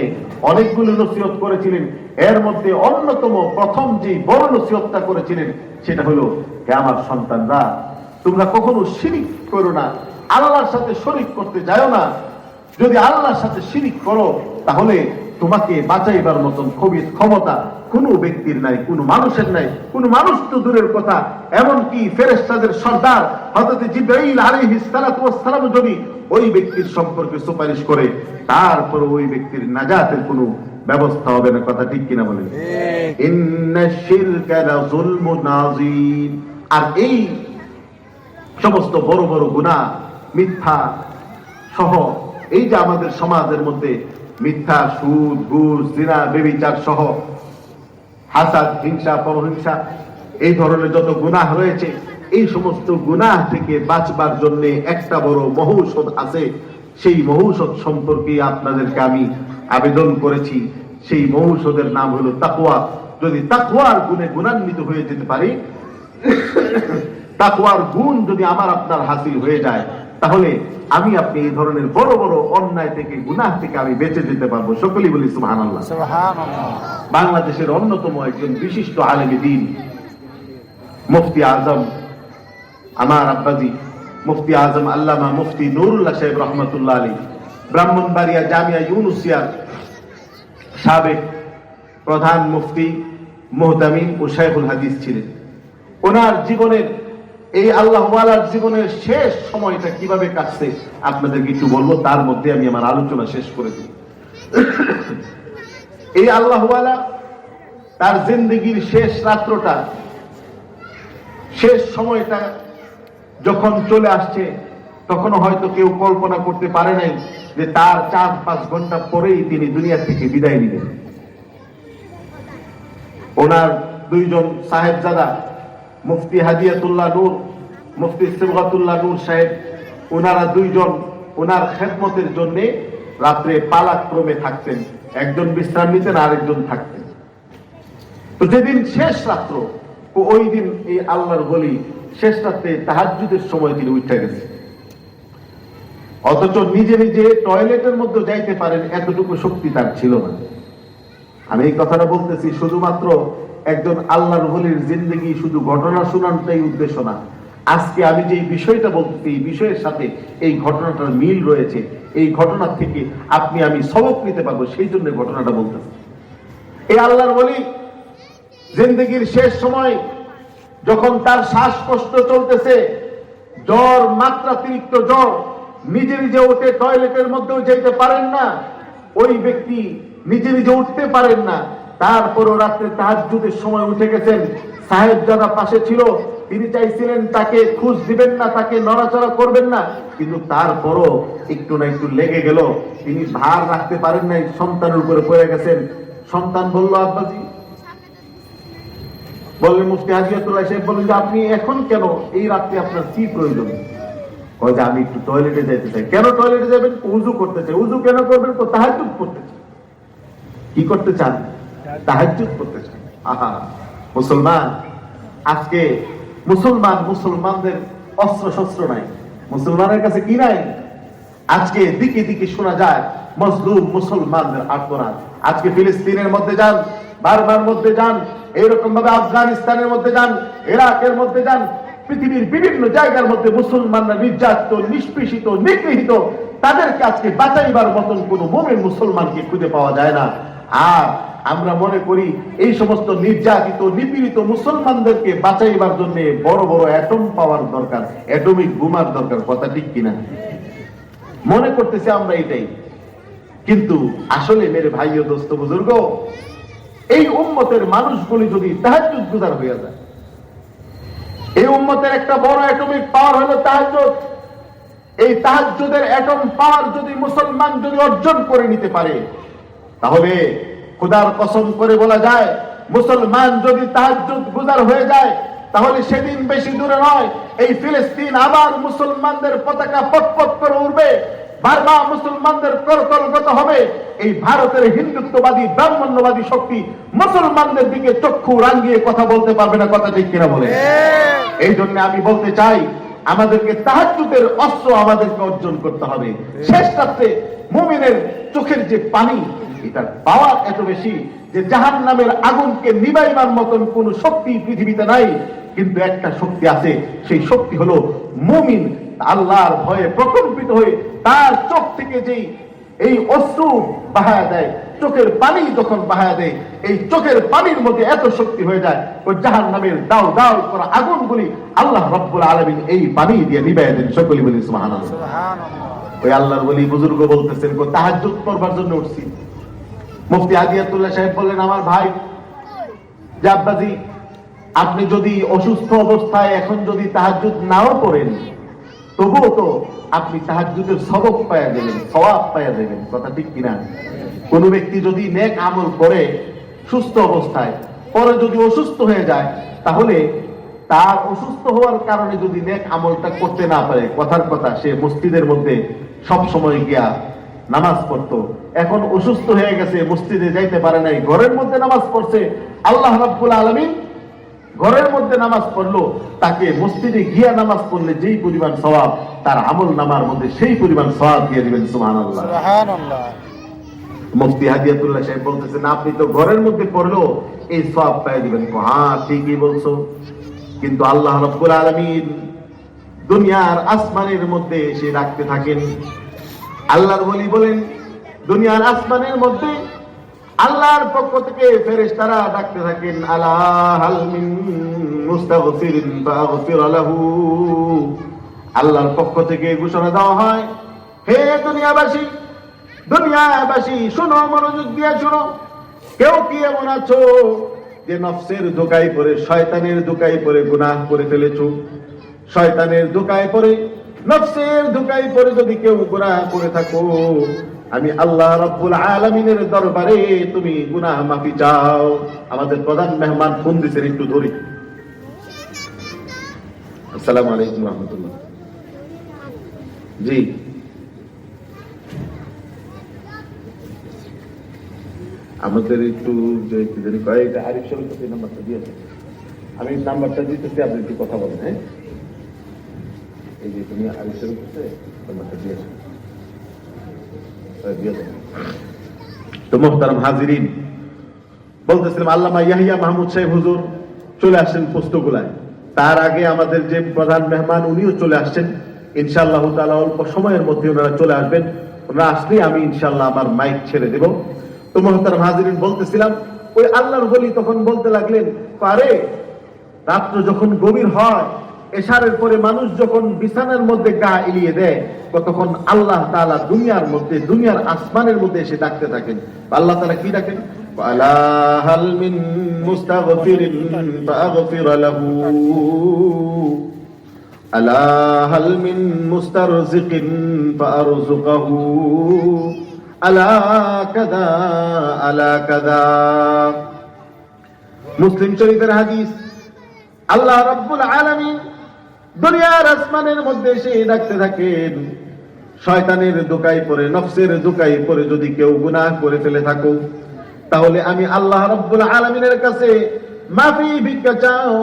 অনেকগুলো নসিহত করেছিলেন। এর মধ্যে অন্যতম প্রথম যে বড় নসিহতটা করেছিলেন সেটা হলো, হে আমার সন্তানরা, তোমরা কখনো শিরিক করো না, আল্লাহর সাথে শরীক করতে যাও না। যদি আল্লাহর সাথে শিরিক করো তাহলে তোমাকে বাঁচাইবার মতন ক্ষমতা কোনো ব্যক্তির নাই, কোনো মানুষের নাই। কোনো মানুষ তো দূরের কথা, এমনকি ফেরেশতাদের সর্দার হযরত জিবরাইল আলাইহিস সালাতু ওয়াস সালাম যদি ওই ব্যক্তির সম্পর্কে সুপারিশ করে, তারপর ওই ব্যক্তির নাজাতের কোনো ব্যবস্থা হবে না। কথা ঠিক কিনা বলেন? ইন্নাশ শিরকা লাযুলমুন আযীম। আর এই সমস্ত বড় বড় গুনাহ, মিথ্যা সহ, এই যে আমাদের সমাজের মধ্যে মিথ্যা, সুদ, ঘুষ, জিনা, ব্যভিচার সহ হাসাদ, হিংসা, পরহিংসা, এই ধরনের যত গুনাহ রয়েছে, এই সমস্ত গুনাহ থেকে বাঁচবার জন্য একটা বড় মহৌষধ আছে। সেই মহৌষধ সম্পর্কে আপনাদেরকে আমি আবেদন করেছি। সেই মহৌষধের নাম হলো তাকওয়া। যদি তাকওয়ার গুণে গুণান্বিত হয়ে যেতে পারি, তাকওয়ার গুণ যদি আমার আপনার হাসিল হয়ে যায়, তাহলে আমি আপনি এই ধরনের বড় বড় অন্যায় থেকে, গুনাহ থেকে আমি বেঁচে যেতে পারবো। সকলেই বলি সুবহানাল্লাহ। সুবহানাল্লাহ। বাংলাদেশের অন্যতম একজন বিশিষ্ট আলেমে দ্বীন, মুফতি আজম, আমার আব্বাজি মুফতি আজম আল্লামা মুফতি নুরুল্লাহ সাহেব রহমতুল্লাহ আলী, ব্রাহ্মণবাড়িয়া জামিয়া ইউনুসিয়ার সাবেক প্রধান মুফতি, মুহতামিম ও শাইখুল হাদিস ছিলেন। ওনার জীবনের এই আল্লাহওয়ালার জীবনের শেষ সময়টা কিভাবে কাটছে আপনাদেরকে একটু বলবো, তার মধ্যে আমি আমার আলোচনা শেষ করে দিই। এই আল্লাহওয়ালা তার জিন্দেগির শেষ রাত্রটা, শেষ সময়টা যখন চলে আসছে, তখনও হয়তো কেউ কল্পনা করতে পারে নাই যে তার 4-5 ঘন্টা পরেই তিনি দুনিয়া থেকে বিদায় নিবেন। ওনার দুইজন সাহেবজাদা, মুফতি হাদিয়াতুল্লাহ নূর, মুফতি সিবগাতুল্লাহ নূর সাহেব, ওনারা দুইজন ওনার খেদমতের জন্য রাত্রে পালাক্রমে থাকতেন। একজন বিশ্রাম নিতেন, আরেকজন থাকতেন। তো যেদিন শেষ রাত্র, ওই দিন এই আল্লাহর ওলি শেষ রাত্রে তাহাজ্জুদের সময় তিনি উঠে গেছেন। অথচ নিজে নিজে টয়লেটের মধ্যে যাইতে পারেন এতটুকু শক্তি তার ছিল না। আমি এই কথাটা বলতেছি শুধুমাত্র একজন আল্লাহর ওলির জিন্দেগি শুধু ঘটনা শোনানোটাই উদ্দেশ্য না। আজকে আমি যে বিষয়টা বলতেছি, এই বিষয়ের সাথে এই ঘটনাটার মিল রয়েছে। এই ঘটনা থেকে আপনি আমি সবক নিতে পারবো, সেই জন্য ঘটনাটা বলতেছি। এই আল্লাহর ওলি জিন্দেগির শেষ সময় যখন তার শ্বাসকষ্ট চলতেছে, জ্বর, মাত্রাতিরিক্ত জ্বর, নিজে নিজে উঠে টয়লেটের মধ্যেও যেতে পারেন না, ওই ব্যক্তি নিজে নিজে উঠতে পারেন না, তারপরও রাত্রে তাহাজ্জুদের সময় উঠে গেছেন। সাহেবজাদা পাশে ছিল, তিনি চাইছিলেন তাকে খোঁজ দিবেন না, তাকে নড়াচড়া করবেন না, কিন্তু তারপরও একটু না একটু লেগে গেল। তিনি ভার রাখতে পারেন নাই, সন্তানের উপরে পড়ে গেছেন। সন্তান বলল, আব্বাজি, বললেন মুফতি হাদিয়াতুল্লাহ সাহেব, বললেন যে আপনি এখন কেন, এই রাত্রে আপনার কি প্রয়োজন? যে আমি একটু টয়লেটে যেতে চাই। কেন টয়লেটে যাবেন? উযু করতে চাই। উযু কেন করবেন? তো তাহাজ্জুদ করতে চাই। কি করতে চান? তাহাজ্জুদ করতে চান। আহা, মুসলমান, আজকে মুসলমানদের অস্ত্র শস্ত্র নাই, মুসলমানের কাছে কি নাই? আজকে দিকে দিকে শোনা যায় মজলুম মুসলমানদের আর্তনাদ। আজকে ফিলিস্তিনের মধ্যে যান, বারবার মধ্যে যান, এইরকম ভাবে আফগানিস্তানের মধ্যে যান, ইরাকের মধ্যে যান, পৃথিবীর বিভিন্ন জায়গার মধ্যে মুসলমানরা নির্যাতিত, নিষ্পেষিত, নিগৃহীত। তাদেরকে আজকে বাঁচাইবার মতন কোন মুমিন মুসলমানকে খুঁজে পাওয়া যায় না। আর আমরা মনে করি এই সমস্ত নির্যাতিত, নিপীড়িত মুসলমানদেরকে বাঁচাইবার জন্য বড় বড় অ্যাটম পাওয়ার দরকার, অ্যাটমিক বোমার দরকার। কথা ঠিক কিনা? মনে করতেছি আমরা এটাই, কিন্তু আসলে মেরে ভাই ও দোস্ত বুজুর্গ, এই উম্মতের মানুষগুলি যদি তাহাজ্জুদ গুজার হয়ে যায়, এই উম্মতের একটা বড় অ্যাটমিক পাওয়ার হলো তাহাজ্জুদ। এই তাহাজ্জুদের অ্যাটম পাওয়ার যদি মুসলমান যদি অর্জন করে নিতে পারে, তাহলে খোদার কসম করে বলা যায়, মুসলমান যদি তাহাজ্জুদ গুজার হয়ে যায়, তাহলে সেদিন বেশি দূরে নয়, এই ফিলিস্তিন আবার মুসলমানদের পতাকা পটপট করে উঠবে, বারবার মুসলমানদের করতলগত হবে। এই ভারতের হিন্দুত্ববাদী, ব্রাহ্মণ্যবাদী শক্তি মুসলমানদের দিকে চক্ষু রাঙিয়ে কথা বলতে পারবে না। কথা ঠিক কিনা বলে? এই জন্য আমি বলতে চাই, আমাদেরকে তাহাজ্জুদের অস্ত্র আমাদেরকে অর্জন করতে হবে। শেষ রাত্রে মুমিনের চোখের যে পানি, এটার পাওয়ার এত বেশি যে জাহান্নামের আগুনকে নিবাইবার মতন কোন শক্তি পৃথিবীতে নাই। কিন্তু একটা শক্তি আছে, সেই শক্তি হলো মুমিন আল্লাহর ভয়ে প্রকম্পিত হয়ে তার চোখ থেকে যেই এই অশ্রু বাহায়া দেয়, চোখের পানি যখন বাহায়া দেয়, এই চোখের পানির মধ্যে এত শক্তি হয়ে যায়, ওই জাহান্নামের দাও দাও করা আগুনগুলি আল্লাহ রাব্বুল আলামিন এই পানি দিয়ে নিবাইয়া দেন। সকলে বলি সুবহানাল্লাহ। ওই আল্লাহর ওলি বুজুর্গ বলতেছেন, তাহাজ্জুদ করবার জন্য উঠছি। মুফতি হাদিয়াতুল্লাহ সাহেব বললেন, আমার ভাই যে আব্বাজি, আপনি যদি অসুস্থ অবস্থায় এখন যদি তাহাজ্জুদ নাও করেন, তবুও তো আপনি তাহাজ্জুদের সবক পায়া দেবেন, সওয়াব পায়া দেবেন। কথা ঠিক কিনা? কোন ব্যক্তি যদি নেক আমল করে সুস্থ অবস্থায়, পরে যদি অসুস্থ হয়ে যায়, তাহলে তার অসুস্থ হওয়ার কারণে যদি নেক আমলটা করতে না পারে, কথার কথা সে মসজিদের মধ্যে সব সময় গিয়া নামাজ পড়তো, এখন অসুস্থ হয়ে গেছে, মসজিদে যাইতে পারে নাই, ঘরের মধ্যে নামাজ পড়ছে, আল্লাহ রাব্বুল আলামিন ঘরের মধ্যে নামাজ পড়লো, তাকে মসজিদে গিয়া নামাজ পড়লে যেই পরিমাণ সওয়াব, তার আমল নামার মধ্যে সেই পরিমাণ সওয়াব দিয়ে দিবেন। সুবহানাল্লাহ, সুবহানাল্লাহ। মুফতি হাদিয়াতুল্লাহ সাহেব বলতেছেন, আপনি তো ঘরের মধ্যে পড়লেও এই সওয়াব পেয়ে দিবেন। হ্যাঁ, ঠিকই বলছো, কিন্তু আল্লাহ রাব্বুল আলামিন দুনিয়ার আসমানের মধ্যে এসে রাখতে থাকেন। আল্লাহর ওলি বলেন, দুনিয়ার আসমানের মধ্যে আল্লাহর পক্ষ থেকে ফেরেশতারা ডাকতে থাকেন, আলা হাল মিন মুস্তাগফিরিন ফাগফির লাহু। আল্লাহর পক্ষ থেকে ঘোষণা দেওয়া হয়, হে দুনিয়াবাসী, দুনিয়াবাসী শোনো, মনোযোগ দিয়ে শোনো। কেউ কি এমন আছো যে নফসের ধোঁকায় পড়ে, শয়তানের ধোঁকায় পড়ে গুনাহ করে ফেলেছো? শয়তানের ধোঁকায় পড়ে, নফসের ধোঁকায় পড়ে যদি কেউ গুনাহ করে থাকো, আমি আল্লাহ রাব্বুল আলামিনের দরবারে তুমি গুনাহ মাফি চাও। আমাদের প্রধান মেহমান ফোন দিছেন, একটু ধরি। আসসালামু আলাইকুম রাহমাতুল্লাহ। জি, আমাদের একটু যে কয়েকটা আরিফ শরীফ নাম্বারটা দিয়েছে, আমি নাম্বারটা দিতেছি, আপনি একটু কথা বলেন। হ্যাঁ, এই যে তুমি আরিফ শরীফ নাম্বারটা দিয়েছো, তো মুহতারাম হাজিরিন, বলতেছিলাম আল্লামা ইয়াহিয়া মাহমুদ সাহেব হুজুর চলে আসছেন পুস্তকুলায়। তার আগে আমাদের যে প্রধান মেহমান উনিও চলে আসছেন। ইনশাআল্লাহ তাআলা অল্প সময়ের মধ্যে ওনারা চলে আসবেন। ওনারা আসলেই আমি ইনশাআল্লাহ আমার মাইক ছেড়ে দেব। তো মুহতারাম হাজিরিন, বলতেছিলাম ওই আল্লাহর ওলি তখন বলতে লাগলেন, পারে রাত্র যখন গভীর হয়, এশারের পরে মানুষ যখন বিছানার মধ্যে গা এলিয়ে দেয়, তখন আল্লাহ তাআলা দুনিয়ার মধ্যে, দুনিয়ার আসমানের মধ্যে এসে ডাকতে থাকেন। আল্লাহ তাআলা কি ডাকেন? আলা হাল মিন মুস্তাগফিরিন ফাগফির লাহু, আলা হাল মিন মুস্তারজিকিন ফারযুকহু, আলা কাযা আলা কাযা। মুসলিম শরীফের হাদিস। আল্লাহ রাব্বুল আলামিন দুনিয়ার আসমানের মধ্যে এসে ডাকতে থাকেন, শয়তানের ধোঁকায় পড়ে, নফসের ধোঁকায় পড়ে যদি কেউ গুনাহ করে ফেলে থাকো, তাহলে আমি আল্লাহ রাব্বুল আলামিনের কাছে মাফি ভিক্ষা চাও।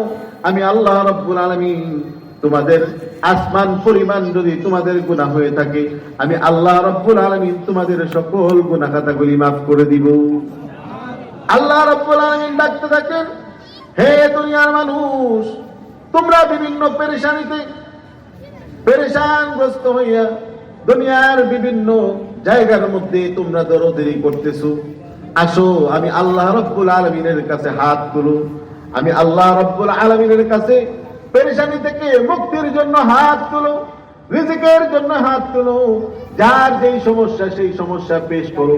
আমি আল্লাহ রাব্বুল আলামিন তোমাদের আসমান পরিমাণ যদি তোমাদের গুনাহ হয়ে থাকে, আমি আল্লাহ রাব্বুল আলামিন তোমাদের সকল গুনাহ খাতাগুলি মাফ করে দিব। আল্লাহ রাব্বুল আলামিন ডাকতে থাকেন, হে দুনিয়ার মানুষ, তোমরা বিভিন্ন পেরেশানিতে পেরেশানগ্রস্ত হইয়া দুনিয়ার বিভিন্ন জায়গার মধ্যে তোমরা দৌড়াদৌড়ি করতেছো, আসো আমি আল্লাহ রাব্বুল আলামিনের কাছে হাত তুলো। আমি আল্লাহ রাব্বুল আলামিনের কাছে পেরেশানি থেকে মুক্তির জন্য হাত তুলো, রিজিকের জন্য হাত তুলো, যার যেই সমস্যা সেই সমস্যা পেশ করো।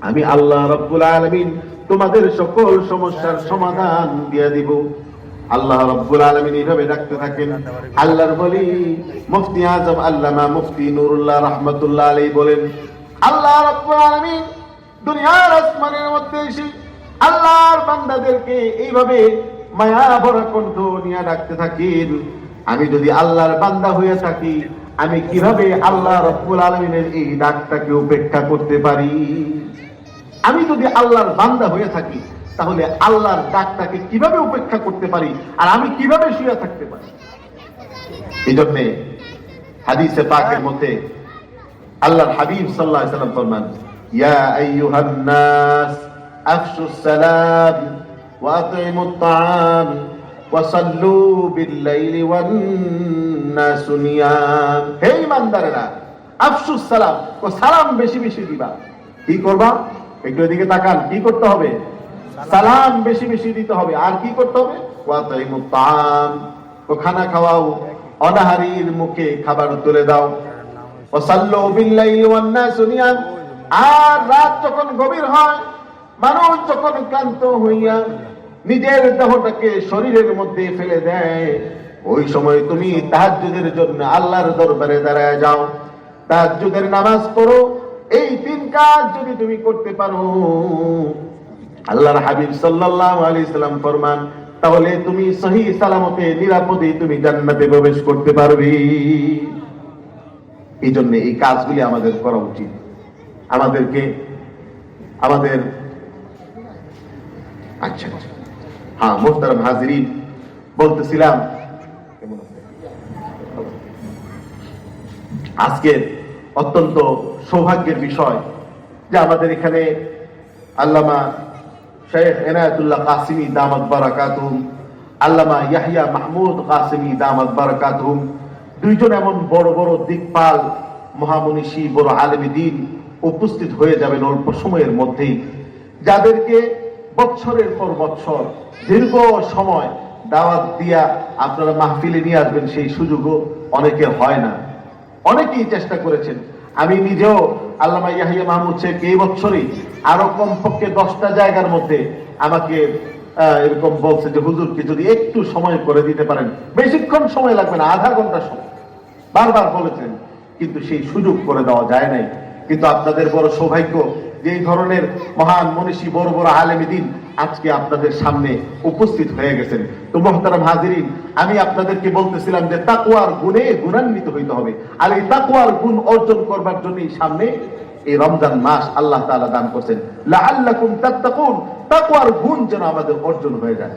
আমি আল্লাহ রাব্বুল আলামিন তোমাদের সকল সমস্যার সমাধান দিয়ে দিব। আল্লাহ রাব্বুল আলামিন এইভাবে ডাকতে থাকেন। আল্লাহর ওলি মুফতি আজম আল্লামা মুফতি নুরুল্লাহ রাহমাতুল্লাহ আলাইহি বলেন, আল্লাহ রাব্বুল আলামিন দুনিয়ার আসমানের মধ্যে এসে আল্লাহর বান্দাদেরকে এইভাবে মায়া ভরা কণ্ঠ নিয়ে ডাকতে থাকেন। আমি যদি আল্লাহর বান্দা হয়ে থাকি, আমি কিভাবে আল্লাহ রাব্বুল আলামিনের এই ডাকটাকে উপেক্ষা করতে পারি? আমি যদি আল্লাহর বান্দা হয়ে থাকি, তাহলে আল্লাহর ডাকটাকে কিভাবে উপেক্ষা করতে পারি, আর আমি কিভাবে শুয়ে থাকতে পারি? এই জন্য হাদিসে পাকের মধ্যে আল্লাহর হাবিব সাল্লাল্লাহু আলাইহি ওয়াসাল্লাম ফরমান, ইয়া আইয়ুহান নাস আফশুস সালাম ওয়া আতইমুত তাআম ওয়া সাল্লু বিল লাইলি ওয়ান নাসু নিয়াম। হে ঈমানদারেরা, আফশুস সালাম, ও সালাম বেশি বেশি দিবা। কি করবা? একটু এদিকে তাকান, কি করতে হবে? সালাম বেশি বেশি দিতে হবে। আর কি করতে হবে? ওয়া আতইমুত তাআম, ও খানা খাওয়াও, অনাহারীর মুখে খাবার তুলে দাও। ওয়া সাল্লু বিল লাইলি ওয়ান নাসু নিয়াম, আর রাত যখন গভীর হয়, মানুষ যখন ক্লান্ত হইয়া নিজের দেহটাকে শরীরের মধ্যে ফেলে দেয়, ওই সময় তুমি তাহাজ্জুদের জন্য আল্লাহর দরবারে দাঁড়ায় যাও, তাহাজ্জুদের নামাজ পড়ো। এই তিন কাজ যদি তুমি করতে পারো, আল্লাহর হাবিব সাল্লাল্লাহু আলাইহি সাল্লাম ফরমান, তাহলে তুমি সহিহ সালামতে নিরাপদে তুমি জান্নাতে প্রবেশ করতে পারবে। এই জন্য এই কাজগুলি আমাদের করা উচিত। আমাদেরকে আমাদের আচ্ছা হ্যাঁ মুহতারাম হাজিরিন, বলতেছিলাম আজকের অত্যন্ত সৌভাগ্যের বিষয় যে আমাদের এখানে আল্লামা শেখ এনায়েতুল্লাহ কাসিমি দামাত বারাকাতুহুম, আল্লামা ইয়াহিয়া মাহমুদ কাসিমি দামাত বারাকাতুহুম, দুইজন এমন বড় বড় দিকপাল মহামনীষী, বড় আলেম দ্বীন উপস্থিত হয়ে যাবেন অল্প সময়ের মধ্যেই। যাদেরকে বৎসরের পর বৎসর দীর্ঘ সময় দাওয়াত দিয়া আপনারা মাহফিলে নিয়ে আসবেন, সেই সুযোগও অনেকের হয় না। অনেকেই চেষ্টা করেছেন। আমি নিজেও আল্লামা ইয়াহিয়া মাহমুদ শেখ এই বছরই আরো কমপক্ষে 10টা জায়গার মধ্যে আমাকে এরকম বলছে যে হুজুরকে যদি একটু সময় করে দিতে পারেন, বেশিক্ষণ সময় লাগবে না, আধা ঘন্টা সময়, বারবার বলেছেন, কিন্তু সেই সুযোগ করে দেওয়া যায় নাই। কিন্তু আপনাদের বড় সৌভাগ্য যে এই ধরনের মহান মনীষী বড় বড় আলেমী দ্বীন আজকে আপনাদের সামনে উপস্থিত হয়ে গেছেন। তো মুহতারাম হাজিরিন, আমি আপনাদেরকে বলতেছিলাম যে তাকওয়ার গুণে গুণান্বিত হইতে হবে, আর এই তাকওয়ার গুণ অর্জন করবার জন্যই সামনে এই রমজান মাস আল্লাহ তাআলা দান করছেন, লাআল্লাকুম তাত্তাকুন, তাকওয়ার গুণ যেন আমাদের অর্জন হয়ে যায়।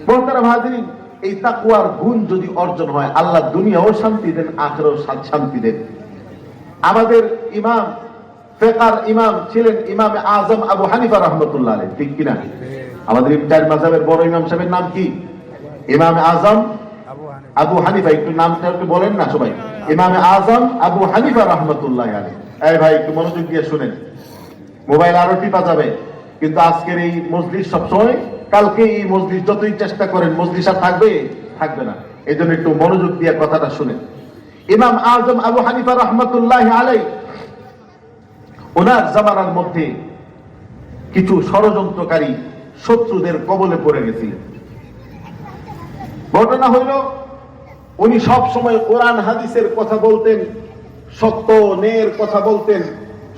মুহতারাম হাজিরিন, এই তাকওয়ার গুণ যদি অর্জন হয়, আল্লাহ দুনিয়াও শান্তি দেন, আখিরাতেও শান্তি দেন। আমাদের ইমাম, ফিকহার ইমাম ছিলেন ইমামে আজম আবু হানিফা রাহমাতুল্লাহ আলাইহি, ঠিক কিনা? আমাদের চার মাযহাবের বড় ইমাম সাহেবের নাম কি? ইমামে আজম আবু হানিফা। একটু নামটা একটু বলেন না সবাই। ইমামে আজম আবু হানিফা রাহমাতুল্লাহ আলাইহি। এই ভাই একটু মনোযোগ দিয়ে শুনেন, মোবাইল আরো টিপা যাবে, কিন্তু আজকের এই মজলিস সবসময়, কালকে এই মজলিস যতই চেষ্টা করেন মজলিস আর থাকবে না। এই জন্য একটু মনোযোগ দিয়ে কথাটা শুনেন। ইমাম আজম আবু হানিফা রাহমাতুল্লাহ আলাইহি, ওনার জামানার মধ্যে কিছু ষড়যন্ত্রকারী শত্রুদের কবলে পড়ে গেছিলেন। ঘটনা হইল, উনি সব সময় কোরআন হাদিসের কথা বলতেন, সত্য ন্যায়ের কথা বলতেন।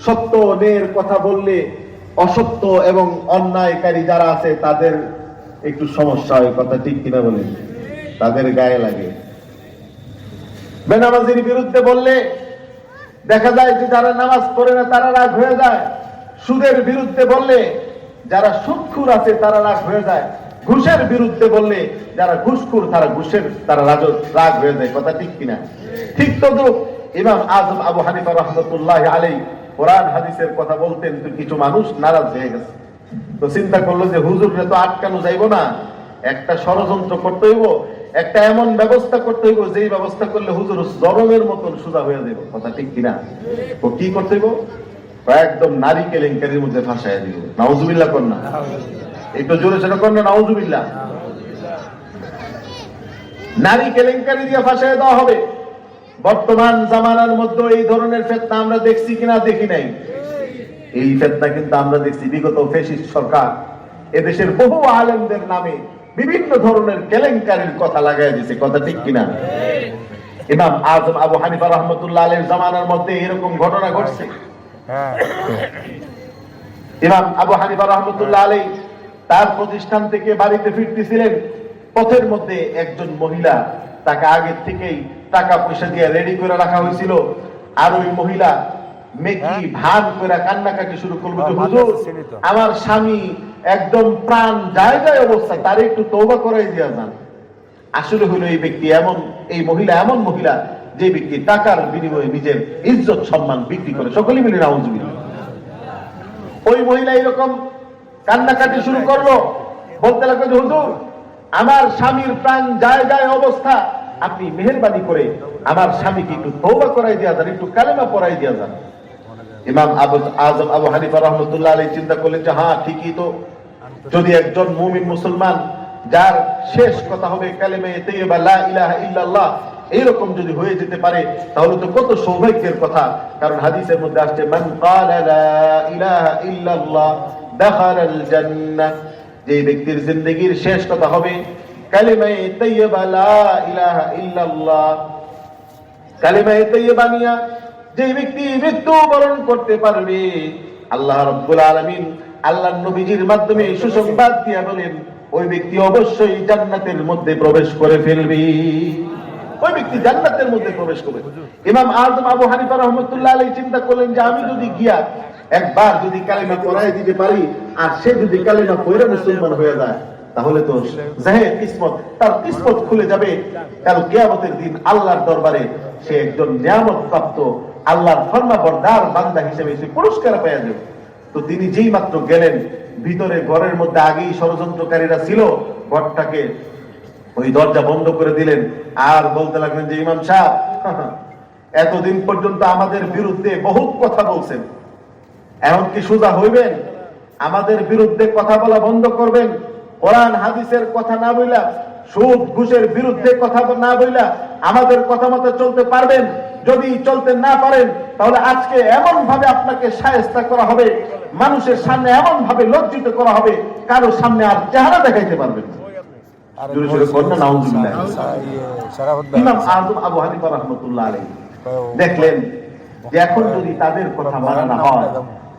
সত্য ন্যায়ের কথা বললে অসত্য এবং অন্যায়কারী যারা আছে তাদের একটু সমস্যা হয়, কথা ঠিক কিনা বলেন? তাদের গায়ে লাগে। বেনামাজির বিরুদ্ধে বললে দেখা যায় যে যারা নামাজ পড়ে না তারা রাগ হয়ে যায়। সুদের বিরুদ্ধে বললে যারা সুদখোর আছে তারা রাগ হয়ে যায়। ঘুষের বিরুদ্ধে বললে যারা ঘুষখোর তারা রাগ হয়ে যায়, কথা ঠিক কিনা? ঠিক তদ্রুপ ইমাম আজম আবু হানিফা রাহমাতুল্লাহ আলাইহি কোরআন হাদিসের কথা বলতেন, তো কিছু মানুষ নারাজ হয়ে গেছে। তো চিন্তা করলো যে হুজুররে তো আটকানো যাইব না, একটা ষড়যন্ত্র করতে হইব, একটা এমন ব্যবস্থা করতে হইব যেই ব্যবস্থা করলে হুজুর জরমের মতন সোজা হয়ে যাবে, কথা ঠিক কিনা? তো কি করতে হইব? একদম নারী কেলেঙ্কারির মধ্যে ফাঁসাইয়া দিব। নাউজুবিল্লাহ কর না, একটু জোরে সেটা কর না, নাউজুবিল্লাহ। নারী কেলেঙ্কারি দিয়ে ফাঁসাইয়া দেওয়া হবে। বর্তমান জামানার মধ্যে এই ধরনের ফিতনা আমরা দেখছি কিনা? দেখি নাই। এই ফিতনা কিন্তু আমরা দেখছি বিগত ফ্যাসিস্ট সরকার এদেশের বহু আলেমদের নামে বিভিন্ন ধরনের কেলেঙ্কারির কথা লাগাই দিয়েছে, কথা ঠিক কিনা? ইমাম আজম আবু হানিফা রাহমাতুল্লাহ আলাইহির জামানার মধ্যে এরকম ঘটনা ঘটছে। ইমাম আবু হানিফা রাহমাতুল্লাহ আলাইহি তার প্রতিষ্ঠান থেকে বাড়িতে ফিরতেছিলেন, পথের মধ্যে একজন মহিলা, তাকে আগে থেকেই টাকা পয়সা দিয়ে রেডি করে রাখা হয়েছিল, আর ওই মহিলা মেকি ভান করে কান্নাকাটি শুরু করলো যে হুজুর, আমার স্বামী একদম প্রাণ যায় অবস্থা, তার একটু তওবা করাই দিয়া যান। আসলে হলো এই মহিলা এমন মহিলা যে ব্যক্তি টাকার বিনিময়ে নিজের ইজ্জত সম্মান বিক্রি করে। সকলেই মিলে নাউজুবিল্লাহ। ওই মহিলা এরকম কান্নাকাটি শুরু করলো, বলতে লাগলো যে হুজুর, আমার স্বামীর প্রাণ যায় অবস্থা, আপনি মেহেরবানি করে আমার স্বামীকে একটু তওবা করাই দিয়া যান, একটু কালেমা পড়াই দিয়া যান। ইমাম আজম আবু হানিফা রাহমাতুল্লাহ আলাইহি চিন্তা করলেন যে হ্যাঁ ঠিকই তো, যদি একজন মুমিন মুসলমান যার শেষ কথা হবে কালেমা তাইয়্যিবা লা ইলাহা ইল্লাল্লাহ, এইরকম যদি হয়ে যেতে পারে তাহলে তো কত সৌভাগ্যের কথা। কারণ হাদিসের মধ্যে আসছে মান ক্বালা লা ইলাহা ইল্লাল্লাহ দাখালাল জান্নাহ, যে ব্যক্তির জিন্দেগীর শেষ কথা হবে কালেমা তাইয়্যিবা লা ইলাহা ইল্লাল্লাহ, কালেমা তাইয়্যিবা নিয়া যে ব্যক্তি মৃত্যুবরণ করতে পারবে, আল্লাহ রাব্বুল আলামিন আল্লাহর নবীজির মাধ্যমে সুসংবাদ দিয়া বলেন ওই ব্যক্তি অবশ্যই জান্নাতের মধ্যে প্রবেশ করে ফেলবে, ওই ব্যক্তি জান্নাতের মধ্যে প্রবেশ করবে। ইমাম আজম আবু হানিফা রাহমাতুল্লাহ আলাইহি চিন্তা করলেন যে আমি যদি গিয়া একবার যদি কালেমা পড়াই দিতে পারি, আর সে যদি কালেমা পড়ে মুসলমান হয়ে যায়, তাহলে তো জাহের কিসমত, তার কিসমত খুলে যাবে। কাল কিয়ামতের দিন আল্লাহর দরবারে সে একজন নিয়ামত প্রাপ্ত আল্লাহর ফরমাবরদার বান্দা হিসেবে সে পুরস্কার পেয়ে যাবে। তো তিনি যেই মাত্র গেলেন, ভিতরে ঘরের মধ্যে আগেই ষড়যন্ত্রকারীরা ছিল, ঘরটাকে ওই দরজা বন্ধ করে দিলেন, আর বলতে লাগলেন যে ইমাম সাহেব, এতদিন পর্যন্ত আমাদের বিরুদ্ধে বহুত কথা বলছেন, এখন কি সোজা হইবেন? আমাদের বিরুদ্ধে কথা বলা বন্ধ করবেন। কোরআন হাদিসের কথা না বইলা, সুদ ঘুষের বিরুদ্ধে কথা না বইলা আমাদের কথা মতো চলতে পারবেন। যদি চলতে না পারেন তাহলে আজকে এমন ভাবে আপনাকে শায়েস্তা করা হবে, মানুষের সামনে এমন ভাবে লজ্জিত করা হবে, কারো সামনে আর চেহারা দেখাইতে পারবেন না। জোরে জোরে বলুন না, নাউজুবিল্লাহ। ইমাম আযম আবু হানিফা রাহমাতুল্লাহ আলাইহি দেখলেন যে এখন যদি তাদের কথা মানা না হয়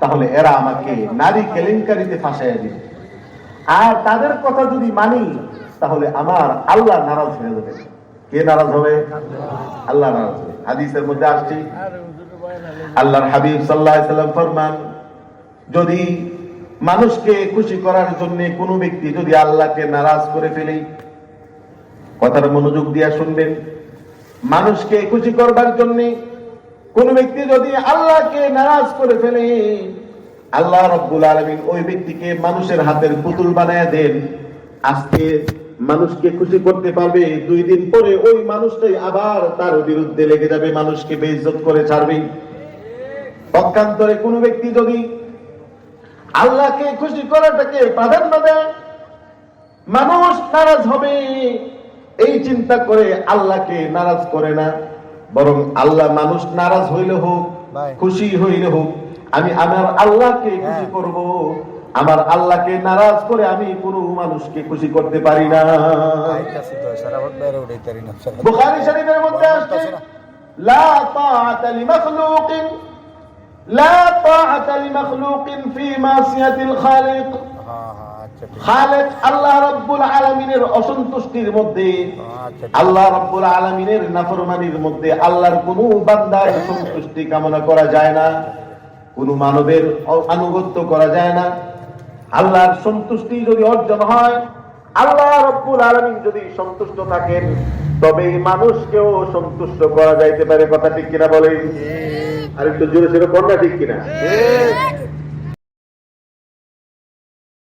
তাহলে এরা আমাকে নারী কেলেঙ্কারিতে ফাঁসাইয়া দিবে, আর তাদের কথা যদি মানি তাহলে আমার আল্লাহ নারাজ হয়ে যাবে। কে নারাজ হবে? আল্লাহ নারাজ হবে। হাদিসের মধ্যে আসছে, আল্লাহর হাবিব সাল্লাল্লাহু আলাইহি সাল্লাম ফরমান, যদি মানুষকে খুশি করার জন্য কোনো ব্যক্তি যদি আল্লাহকে নারাজ করে ফেলে, কথাটা মনোযোগ দিয়ে শুনবেন, মানুষকে খুশি করবার জন্য কোন ব্যক্তি যদি আল্লাহকে নারাজ করে ফেলে, আল্লাহ রাব্বুল আলামিন ওই ব্যক্তিকে মানুষের হাতের পুতুল বানায় দেন। আজকে মানুষকে খুশি করতে পারবে, 2 দিন পরে ওই মানুষটাই আবার তার বিরুদ্ধে লেগে যাবে, মানুষকে বেইজ্জত করে ছাড়বে। পক্ষান্তরে কোন ব্যক্তি যদি আল্লাহকে খুশি করাটাকে প্রাধান্য দেয়, মানুষ নারাজ হবে এই চিন্তা করে আল্লাহকে নারাজ করে না, বরং আল্লাহ মানুষ নারাজ হইলে হোক খুশি হইলে হোক আমি আমার আল্লাহকে খুশি করব। আমার আল্লাহকে নারাজ করে আমি কোনো মানুষকে খুশি করতে পারি না। বুখারী শরীফের মধ্যে আসছে, লা তাআতা লিমাখলুকিন লা তাআতা লিমাখলুকিন ফি মাসিয়াতিল খালিক। খালেক আল্লাহ রাব্বুল আলামিনের অসন্তুষ্টির মধ্যে, আল্লাহ রাব্বুল আলামিনের নাফরমানির মধ্যে আল্লাহর কোনো বান্দার সন্তুষ্টি কামনা করা যায় না, কোনো মানবের আনুগত্য করা যায় না। আল্লাহর সন্তুষ্টি যদি অর্জন হয়, আল্লাহ রাব্বুল আলামিন যদি সন্তুষ্ট থাকেন, তবে মানুষকেও সন্তুষ্ট করা যাইতে পারে। কথা ঠিক কিনা বলেন? আর একটু জোরে জোরে বলনা, ঠিক কিনা?